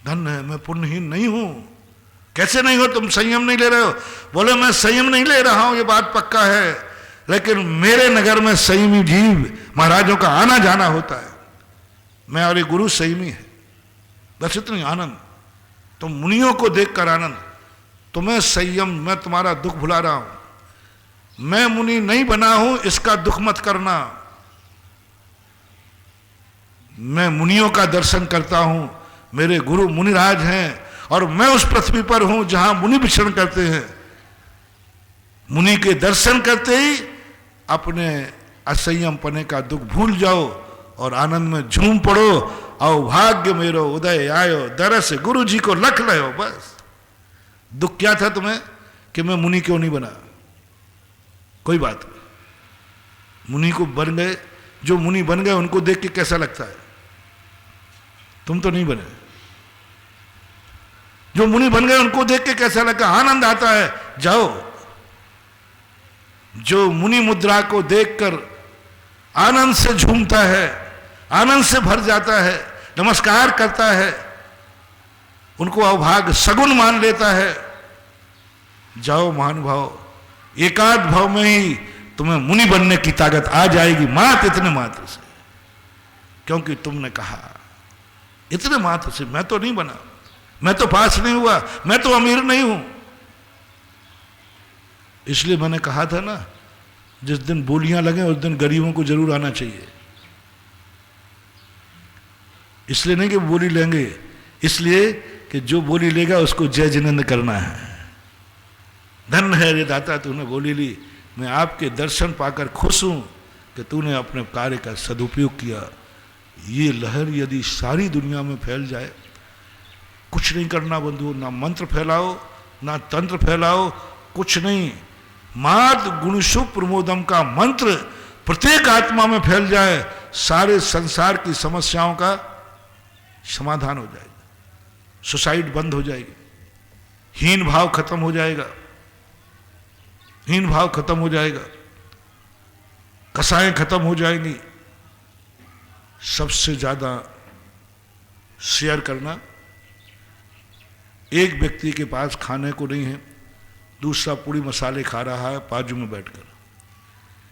धन्य है, मैं पुण्यहीन नहीं हूं। कैसे नहीं हो? तुम संयम नहीं ले रहे हो। बोले मैं संयम नहीं ले रहा हूं, ये बात पक्का है, लेकिन मेरे नगर में संयमी जीव महाराजों का आना जाना होता है। मैं और ये गुरु संयमी है, बस इतनी आनंद। तुम मुनियों को देखकर आनंद, तुम्हें संयम, मैं तुम्हारा दुख भुला रहा हूं। मैं मुनि नहीं बना हूं, इसका दुख मत करना। मैं मुनियों का दर्शन करता हूं, मेरे गुरु मुनिराज हैं, और मैं उस पृथ्वी पर हूं जहां मुनि विचरण करते हैं। मुनि के दर्शन करते ही अपने असंयम पने का दुख भूल जाओ और आनंद में झूम पड़ो। आओ भाग्य मेरो उदय आयो, दरस गुरु जी को लख लो। बस दुख क्या था तुम्हें कि मैं मुनि क्यों नहीं बना? कोई बात नहीं, मुनि को बन गए। जो मुनि बन गए उनको देख के कैसा लगता है? तुम तो नहीं बने। जो मुनि बन गए उनको देख के कैसा लगा? आनंद आता है। जाओ, जो मुनि मुद्रा को देखकर आनंद से झूमता है, आनंद से भर जाता है, नमस्कार करता है, उनको अभाग सगुन मान लेता है, जाओ महानुभाव, एकाध भाव में ही तुम्हें मुनि बनने की ताकत आ जाएगी, मात्र इतने मात्र से। क्योंकि तुमने कहा इतने मात्र से। मैं तो नहीं बना, मैं तो पास नहीं हुआ, मैं तो अमीर नहीं हूं। इसलिए मैंने कहा था ना, जिस दिन बोलियां लगे उस दिन गरीबों को जरूर आना चाहिए। इसलिए नहीं कि बोली लेंगे, इसलिए कि जो बोली लेगा उसको जय जिनेंद्र करना है। धन्य है रे दाता, तूने बोली ली। मैं आपके दर्शन पाकर खुश हूं कि तूने अपने कार्य का सदुपयोग किया। ये लहर यदि सारी दुनिया में फैल जाए, कुछ नहीं करना बंधु, ना मंत्र फैलाओ, ना तंत्र फैलाओ, कुछ नहीं। माद गुणशु प्रमोदम का मंत्र प्रत्येक आत्मा में फैल जाए, सारे संसार की समस्याओं का समाधान हो जाएगा, सुसाइड बंद हो जाएगी, हीन भाव खत्म हो जाएगा, हीन भाव खत्म हो जाएगा, कसाएं खत्म हो जाएंगी। सबसे ज्यादा शेयर करना, एक व्यक्ति के पास खाने को नहीं है, दूसरा पूरी मसाले खा रहा है बाजू में बैठकर,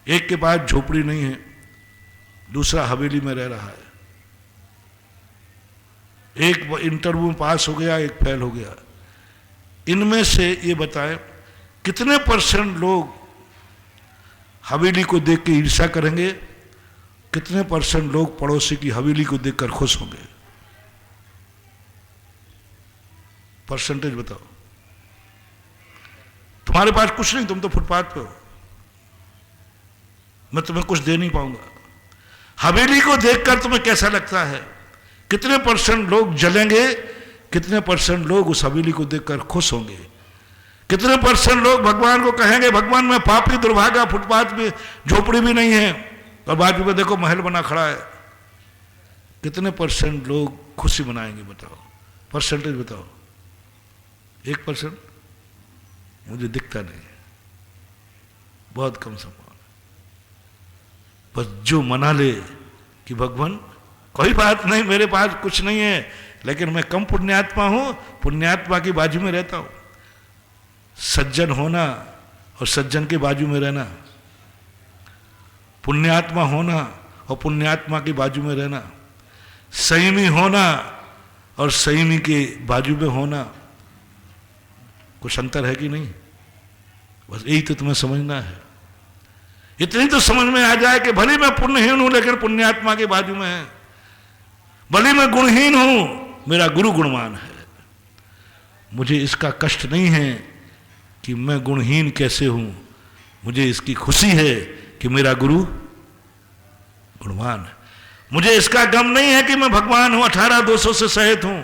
एक के पास झोपड़ी नहीं है, दूसरा हवेली में रह रहा है, एक इंटरव्यू में पास हो गया, एक फेल हो गया। इनमें से ये बताएं कितने % लोग हवेली को देख के ईर्ष्या करेंगे, कितने % लोग पड़ोसी की हवेली को देखकर खुश होंगे? परसेंटेज बताओ। तुम्हारे पास कुछ नहीं, तुम तो फुटपाथ पे हो, मैं तुम्हें कुछ दे नहीं पाऊंगा। हवेली को देखकर तुम्हें कैसा लगता है? कितने % लोग जलेंगे, कितने % लोग उस हवेली को देखकर खुश होंगे? कितने % लोग भगवान को कहेंगे भगवान मैं पापी दुर्भागा, फुटपाथ में झोपड़ी भी नहीं है और बाजू में देखो महल बना खड़ा है। कितने % लोग खुशी मनाएंगे? बताओ, परसेंटेज बताओ। 1% मुझे दिखता नहीं, बहुत कम संभावना। बस जो मना ले कि भगवान कोई बात नहीं, मेरे पास कुछ नहीं है, लेकिन मैं कम पुण्यात्मा हूं, पुण्यात्मा की बाजू में रहता हूं। सज्जन होना और सज्जन के बाजू में रहना, पुण्यात्मा होना और पुण्यात्मा की बाजू में रहना, संयमी होना और संयमी के बाजू में होना, कुछ अंतर है कि नहीं? बस यही तो तुम्हें समझना है। इतनी तो समझ में आ जाए कि भले मैं पुण्यहीन हूं लेकिन पुण्यात्मा के बाजू में है, भले मैं गुणहीन हूं मेरा गुरु गुणवान है। मुझे इसका कष्ट नहीं है कि मैं गुणहीन कैसे हूं, मुझे इसकी खुशी है कि मेरा गुरु गुणवान है। मुझे इसका गम नहीं है कि मैं भगवान हूं 18 दोषों से सहित हूं,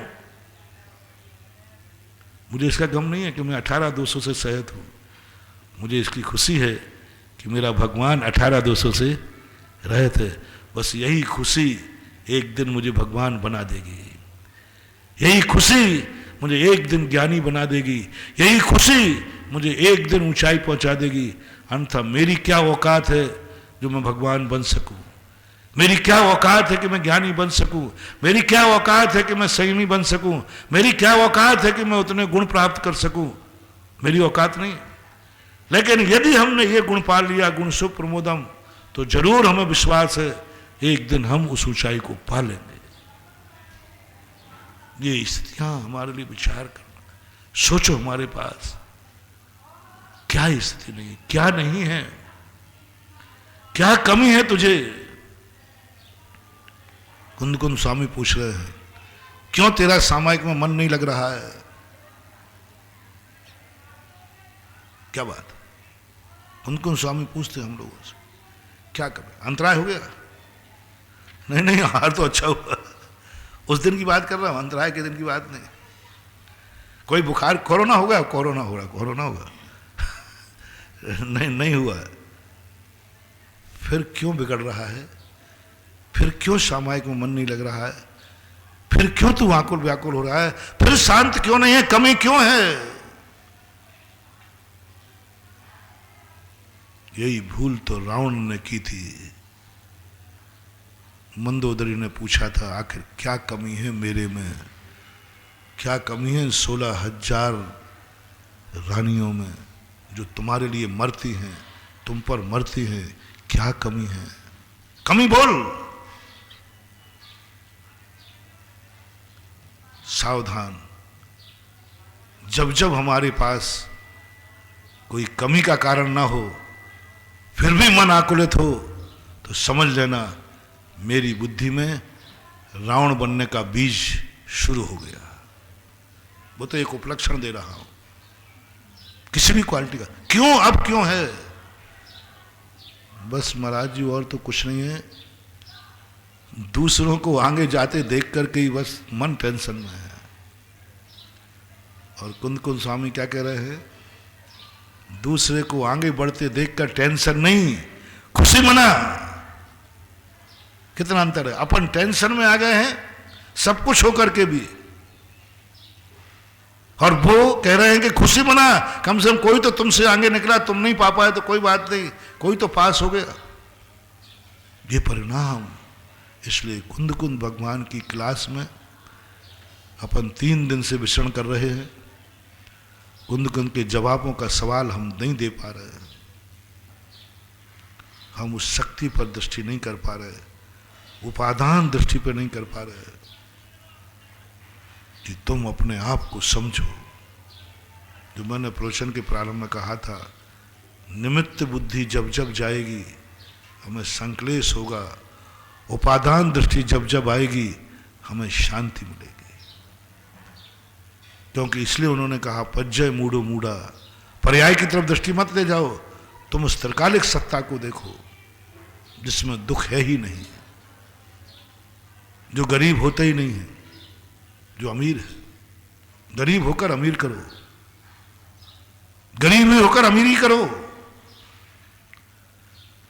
मुझे इसका गम नहीं है कि मैं 18 दोषों से सहित हूं। मुझे इसकी खुशी है कि मेरा भगवान 18 दोषों से रहित है। बस यही खुशी एक दिन मुझे भगवान बना देगी, यही खुशी मुझे एक दिन ज्ञानी बना देगी, यही खुशी मुझे एक दिन ऊंचाई पहुंचा देगी। अन्यथा मेरी क्या औकात है जो मैं भगवान बन सकूं? मेरी क्या औकात है कि मैं ज्ञानी बन सकूं? मेरी क्या औकात है कि मैं संयमी बन सकूं? मेरी क्या औकात है कि मैं उतने गुण प्राप्त कर सकूं? मेरी औकात नहीं। लेकिन यदि हमने ये गुण पा लिया, गुण सुख प्रमोदम, तो जरूर हमें विश्वास है एक दिन हम उस ऊंचाई को पा लेंगे। ये स्थितियां हमारे लिए विचार करना। सोचो हमारे पास क्या स्थिति नहीं, क्या नहीं है, क्या कमी है तुझे? कुंद कुंद स्वामी पूछ रहे हैं क्यों तेरा सामायिक में मन नहीं लग रहा है? क्या बात? कुंद कुंद स्वामी पूछते हम लोगों से क्या करें, अंतराय हो गया? नहीं नहीं, हार तो अच्छा हुआ, उस दिन की बात कर रहा हूं, अंतराय के दिन की बात नहीं। कोई बुखार, कोरोना हो गया, कोरोना हो रहा, कोरोना होगा नहीं नहीं हुआ। फिर क्यों बिगड़ रहा है? फिर क्यों सामायिक में मन नहीं लग रहा है? फिर क्यों तू व्याकुल व्याकुल हो रहा है? फिर शांत क्यों नहीं है? कमी क्यों है? यही भूल तो रावण ने की थी। मंदोदरी ने पूछा था आखिर क्या कमी है मेरे में, क्या कमी है 16,000 रानियों में जो तुम्हारे लिए मरती हैं, तुम पर मरती हैं, क्या कमी है? कमी बोल। सावधान, जब जब हमारे पास कोई कमी का कारण ना हो फिर भी मन आकुलित हो तो समझ लेना मेरी बुद्धि में रावण बनने का बीज शुरू हो गया। वो तो एक उपलक्षण दे रहा हूं किसी भी क्वालिटी का। क्यों? अब क्यों है? बस महाराज जी और तो कुछ नहीं है, दूसरों को आगे जाते देख करके ही बस मन टेंशन में है। और कुंद कुंद स्वामी क्या कह रहे हैं? दूसरे को आगे बढ़ते देखकर टेंशन नहीं, खुशी मना। कितना अंतर है। अपन टेंशन में आ गए हैं सब कुछ होकर के भी, और वो कह रहे हैं कि खुशी मना, कम से कम कोई तो तुमसे आगे निकला, तुम नहीं पा पाए तो कोई बात नहीं, कोई तो पास हो गया। ये परिणाम। इसलिए कुंद कुंद भगवान की क्लास में अपन 3 दिन से विचरण कर रहे हैं। कुंद कुंद के जवाबों का सवाल हम नहीं दे पा रहे हैं, हम उस शक्ति पर दृष्टि नहीं कर पा रहे, उपादान दृष्टि पर नहीं कर पा रहे कि तुम अपने आप को समझो। जो मैंने प्रवचन के प्रारंभ में कहा था, निमित्त बुद्धि जब जब जाएगी हमें संक्लेश होगा, उपादान दृष्टि जब जब आएगी हमें शांति मिलेगी। क्योंकि इसलिए उन्होंने कहा पज्जय मूढ़ो मूढ़ा, पर्याय की तरफ दृष्टि मत ले जाओ, तुम उस त्रिकालिक सत्ता को देखो जिसमें दुख है ही नहीं, जो गरीब होते ही नहीं है, जो अमीर है। गरीब होकर अमीर करो, गरीब ही होकर अमीरी करो।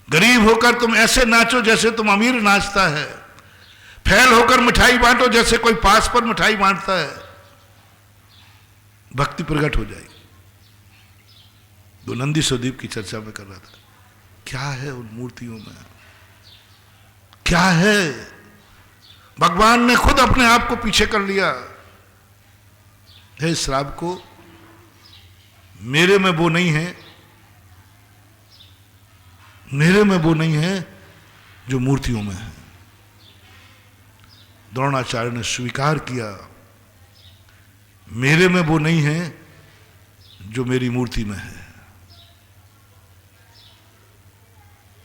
गरीब होकर तुम ऐसे नाचो जैसे तुम अमीर नाचता है, फैल होकर मिठाई बांटो जैसे कोई पास पर मिठाई बांटता है, भक्ति प्रकट हो जाएगी। तो नंदी सुदीप की चर्चा में कर रहा था, क्या है उन मूर्तियों में, क्या है। भगवान ने खुद अपने आप को पीछे कर लिया। हे श्राप को, मेरे में वो नहीं है, मेरे में वो नहीं है जो मूर्तियों में है। द्रोणाचार्य ने स्वीकार किया, मेरे में वो नहीं है जो मेरी मूर्ति में है।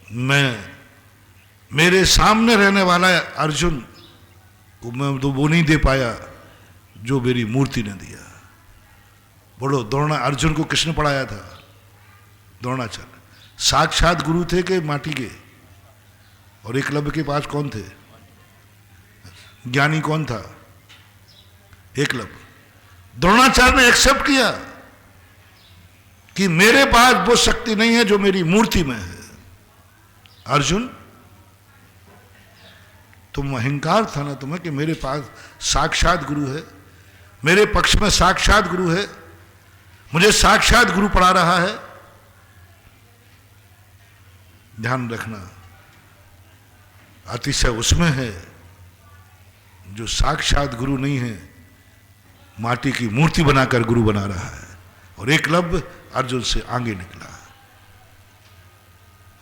मैं, मेरे सामने रहने वाला अर्जुन को मैं तो वो नहीं दे पाया जो मेरी मूर्ति ने दिया। बोलो, अर्जुन को किसने पढ़ाया था? द्रोणाचार्य। साक्षात गुरु थे कि माटी के? और एकलव्य के पास कौन थे? ज्ञानी कौन था? एकलव्य। द्रोणाचार्य ने एक्सेप्ट किया कि मेरे पास वो शक्ति नहीं है जो मेरी मूर्ति में है। अर्जुन, तुम अहंकार था ना तुम्हें कि मेरे पास साक्षात गुरु है, मेरे पक्ष में साक्षात गुरु है, मुझे साक्षात गुरु पढ़ा रहा है। ध्यान रखना, अतिशय उसमें है जो साक्षात गुरु नहीं है, माटी की मूर्ति बनाकर गुरु बना रहा है। और एकलव्य अर्जुन से आगे निकला।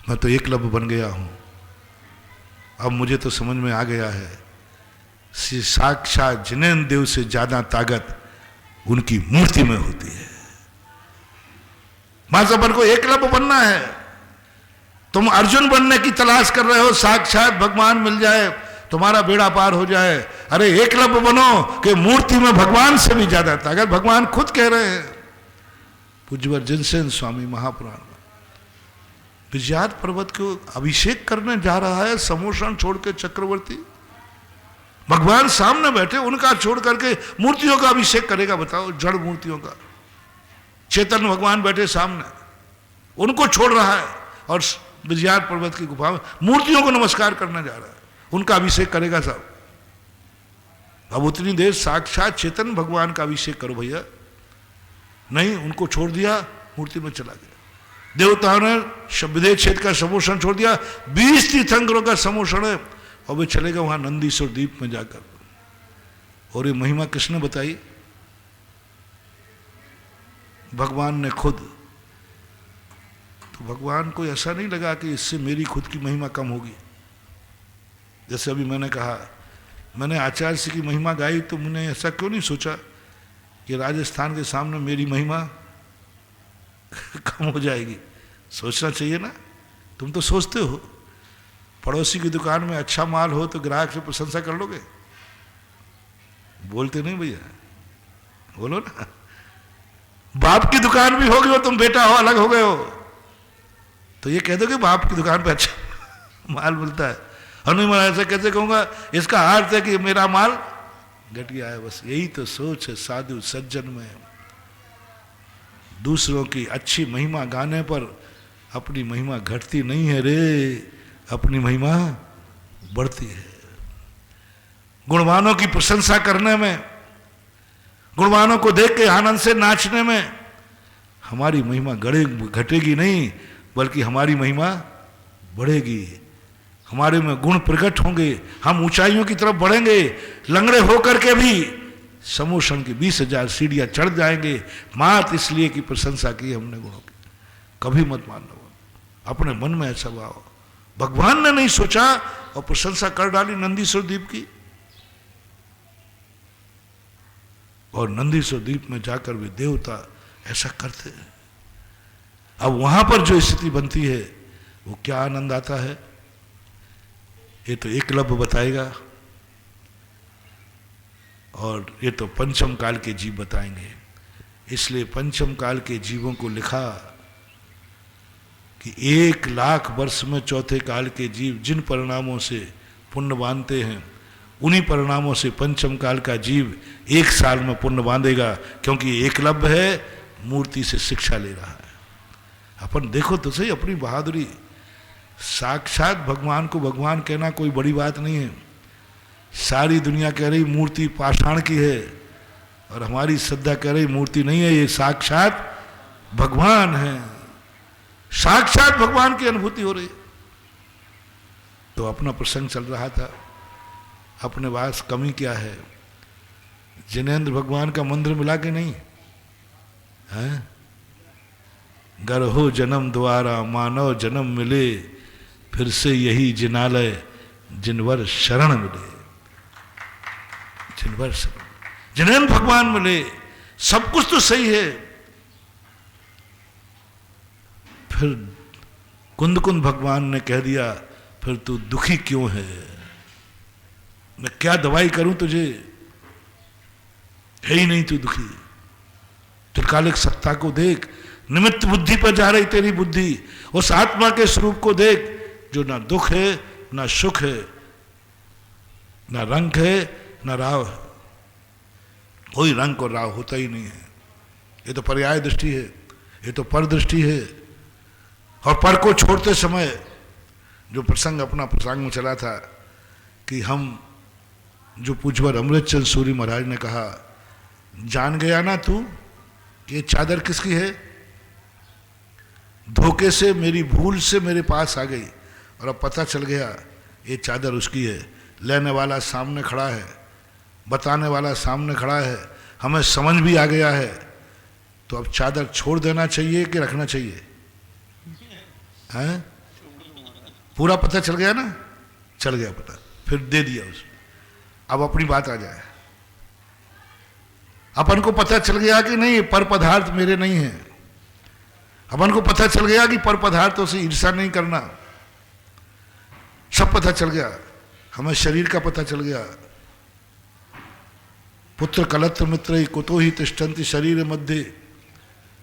मैं तो एकलव्य बन गया हूं। अब मुझे तो समझ में आ गया है, साक्षात जिनेन्द्र देव से ज्यादा ताकत उनकी मूर्ति में होती है। मां को एकलव्य बनना है। तुम अर्जुन बनने की तलाश कर रहे हो, साक्षात भगवान मिल जाए तुम्हारा बेड़ा पार हो जाए। अरे एकलव्य बनो कि मूर्ति में भगवान से भी ज्यादा ताकत। भगवान खुद कह रहे हैं, पूज्यवर जिनसेन स्वामी महापुराण में, विजयात पर्वत को अभिषेक करने जा रहा है समोषण छोड़ के चक्रवर्ती। भगवान सामने बैठे, उनका छोड़ करके मूर्तियों का अभिषेक करेगा? बताओ, जड़ मूर्तियों का। चेतन भगवान बैठे सामने, उनको छोड़ रहा है और विजयात पर्वत की गुफा में मूर्तियों को नमस्कार करने जा रहा है। उनका अभिषेक करेगा साहब? अब उतनी देर साक्षात चेतन भगवान का अभिषेक करो भैया। नहीं, उनको छोड़ दिया, मूर्ति में चला गया। देवताओं ने विदेह क्षेत्र का समोषण छोड़ दिया, 20 तीर्थंकरों का समोषण है, और वे चलेगा वहां नंदीश्वर द्वीप में जाकर। और ये महिमा किसने बताई? भगवान ने खुद। तो भगवान को ऐसा नहीं लगा कि इससे मेरी खुद की महिमा कम होगी। जैसे अभी मैंने कहा, मैंने आचार्य जी की महिमा गाई, तो मैंने ऐसा क्यों नहीं सोचा कि राजस्थान के सामने मेरी महिमा कम हो जाएगी। सोचना चाहिए ना। तुम तो सोचते हो, पड़ोसी की दुकान में अच्छा माल हो तो ग्राहक से प्रशंसा कर लोगे? बोलते नहीं भैया, बोलो ना। बाप की दुकान भी होगी और तुम बेटा हो, अलग हो गए हो, तो ये कह दो कि बाप की दुकान पे अच्छा माल मिलता है। हनुमान महाराज ऐसा कैसे कहूंगा? इसका अर्थ है कि मेरा माल घटिया है। बस यही तो सोच है साधु सज्जन में। दूसरों की अच्छी महिमा गाने पर अपनी महिमा घटती नहीं है रे, अपनी महिमा बढ़ती है। गुणवानों की प्रशंसा करने में, गुणवानों को देख के आनंद से नाचने में हमारी महिमा घटेगी नहीं, बल्कि हमारी महिमा बढ़ेगी। हमारे में गुण प्रकट होंगे, हम ऊंचाइयों की तरफ बढ़ेंगे। लंगड़े होकर के भी समोषण की 20,000 सीढ़ियां चढ़ जाएंगे, मात इसलिए कि प्रशंसा की हमने गुणों की। कभी मत मानना, अपने मन में ऐसा भाव। भगवान ने नहीं सोचा और प्रशंसा कर डाली नंदीश्वर द्वीप की, और नंदीश्वर द्वीप में जाकर भी देवता ऐसा करते हैं। अब वहां पर जो स्थिति बनती है वो क्या आनंद आता है, ये तो एकलव्य बताएगा, और ये तो पंचम काल के जीव बताएंगे। इसलिए पंचम काल के जीवों को लिखा कि 1,00,000 वर्ष में चौथे काल के जीव जिन परिणामों से पुण्य बांधते हैं, उन्हीं परिणामों से पंचम काल का जीव 1 साल में पुण्य बांधेगा, क्योंकि एकलव्य है, मूर्ति से शिक्षा ले रहा है। अपन देखो तो सही अपनी बहादुरी। साक्षात भगवान को भगवान कहना कोई बड़ी बात नहीं है। सारी दुनिया कह रही मूर्ति पाषाण की है, और हमारी श्रद्धा कह रही मूर्ति नहीं है, ये साक्षात भगवान है। साक्षात भगवान की अनुभूति हो रही है। तो अपना प्रसंग चल रहा था, अपने पास कमी क्या है? जिनेंद्र भगवान का मंत्र मिला के नहीं है? गर हो जन्म द्वारा मानव जन्म मिले, फिर से यही जिनालय जिनवर शरण मिले। जिनवर शरण, जिनेंद्र भगवान मिले, सब कुछ तो सही है। फिर कुंद भगवान ने कह दिया, फिर तू दुखी क्यों है? मैं क्या दवाई करूं तुझे, है ही नहीं तू दुखी। त्रिकालिक सत्ता को देख, निमित्त बुद्धि पर जा रही तेरी बुद्धि। उस आत्मा के स्वरूप को देख जो ना दुख है, ना सुख है, ना रंग है, ना राव है। कोई रंग और राव होता ही नहीं है। ये तो पर्याय दृष्टि है, ये तो पर दृष्टि है। और पर को छोड़ते समय जो प्रसंग अपना प्रसंग में चला था कि हम जो पूज्यवर अमृतचंद सूरी महाराज ने कहा, जान गया ना तू ये चादर किसकी है? धोखे से, मेरी भूल से मेरे पास आ गई, और अब पता चल गया ये चादर उसकी है। लेने वाला सामने खड़ा है, बताने वाला सामने खड़ा है, हमें समझ भी आ गया है। तो अब चादर छोड़ देना चाहिए कि रखना चाहिए? हैं? पूरा पता चल गया ना? चल गया पता, फिर दे दिया उसने। अब अपनी बात आ जाए, अपन को पता चल गया कि नहीं पर पदार्थ मेरे नहीं है। अपन को पता चल गया कि पर पदार्थों से ईर्ष्या नहीं करना, सब पता चल गया। हमें शरीर का पता चल गया। पुत्र कलत्र मित्र कुतो ही तिष्ठन्ति शरीर मध्य,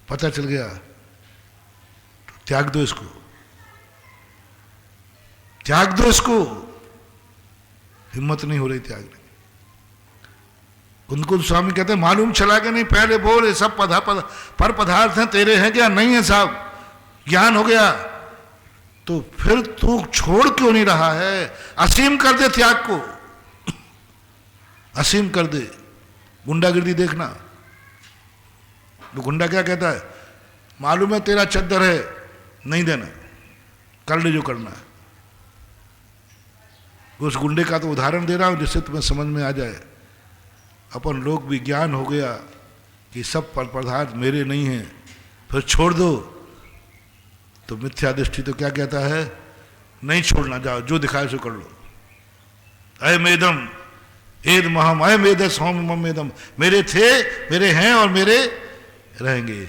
पता चल गया। तो त्याग दो इसको, त्याग दो इसको। हिम्मत नहीं हो रही त्यागने। कुंद स्वामी कहते हैं मालूम चला कि नहीं, पहले बोल सब पर पदार्थ हैं, तेरे हैं क्या? नहीं है साहब, ज्ञान हो गया। तो फिर तू छोड़ क्यों नहीं रहा है? असीम कर दे त्याग को, असीम कर दे। गुंडागिर्दी देखना, वो गुंडा क्या कहता है, मालूम है तेरा चद्दर है, नहीं देना, कर ले जो करना है। उस गुंडे का तो उदाहरण दे रहा हूं जिससे तुम्हें समझ में आ जाए। अपन लोग भी ज्ञान हो गया कि सब पर पदार्थ मेरे नहीं हैं, फिर छोड़ दो। तो मिथ्या दृष्टि तो क्या कहता है, नहीं छोड़ना, जाओ जो दिखाए सो कर लो। अयमेदम एद महम अयमेद सोम ममेदम, मेरे थे, मेरे हैं और मेरे रहेंगे।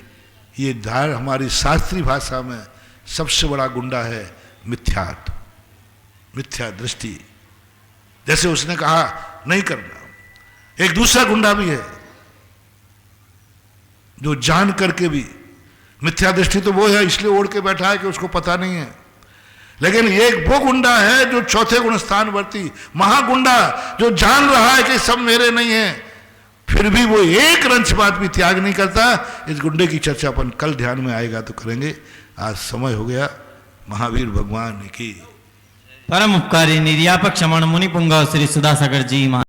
ये धार हमारी शास्त्रीय भाषा में सबसे बड़ा गुंडा है मिथ्यात्व, मिथ्या दृष्टि। जैसे उसने कहा नहीं करना। एक दूसरा गुंडा भी है जो जान करके भी, मिथ्या दृष्टि तो वो है इसलिए ओढ़ के बैठा है कि उसको पता नहीं है, लेकिन एक वो गुंडा है जो चौथे गुण स्थान वर्ती महागुंडा, जो जान रहा है कि सब मेरे नहीं है, फिर भी वो एक रंच बात भी त्याग नहीं करता। इस गुंडे की चर्चा अपन कल ध्यान में आएगा तो करेंगे। आज समय हो गया। महावीर भगवान की परम उपकारी निर्यापक क्षमण मुनि पुंगव श्री सुधासागर जी महाराज।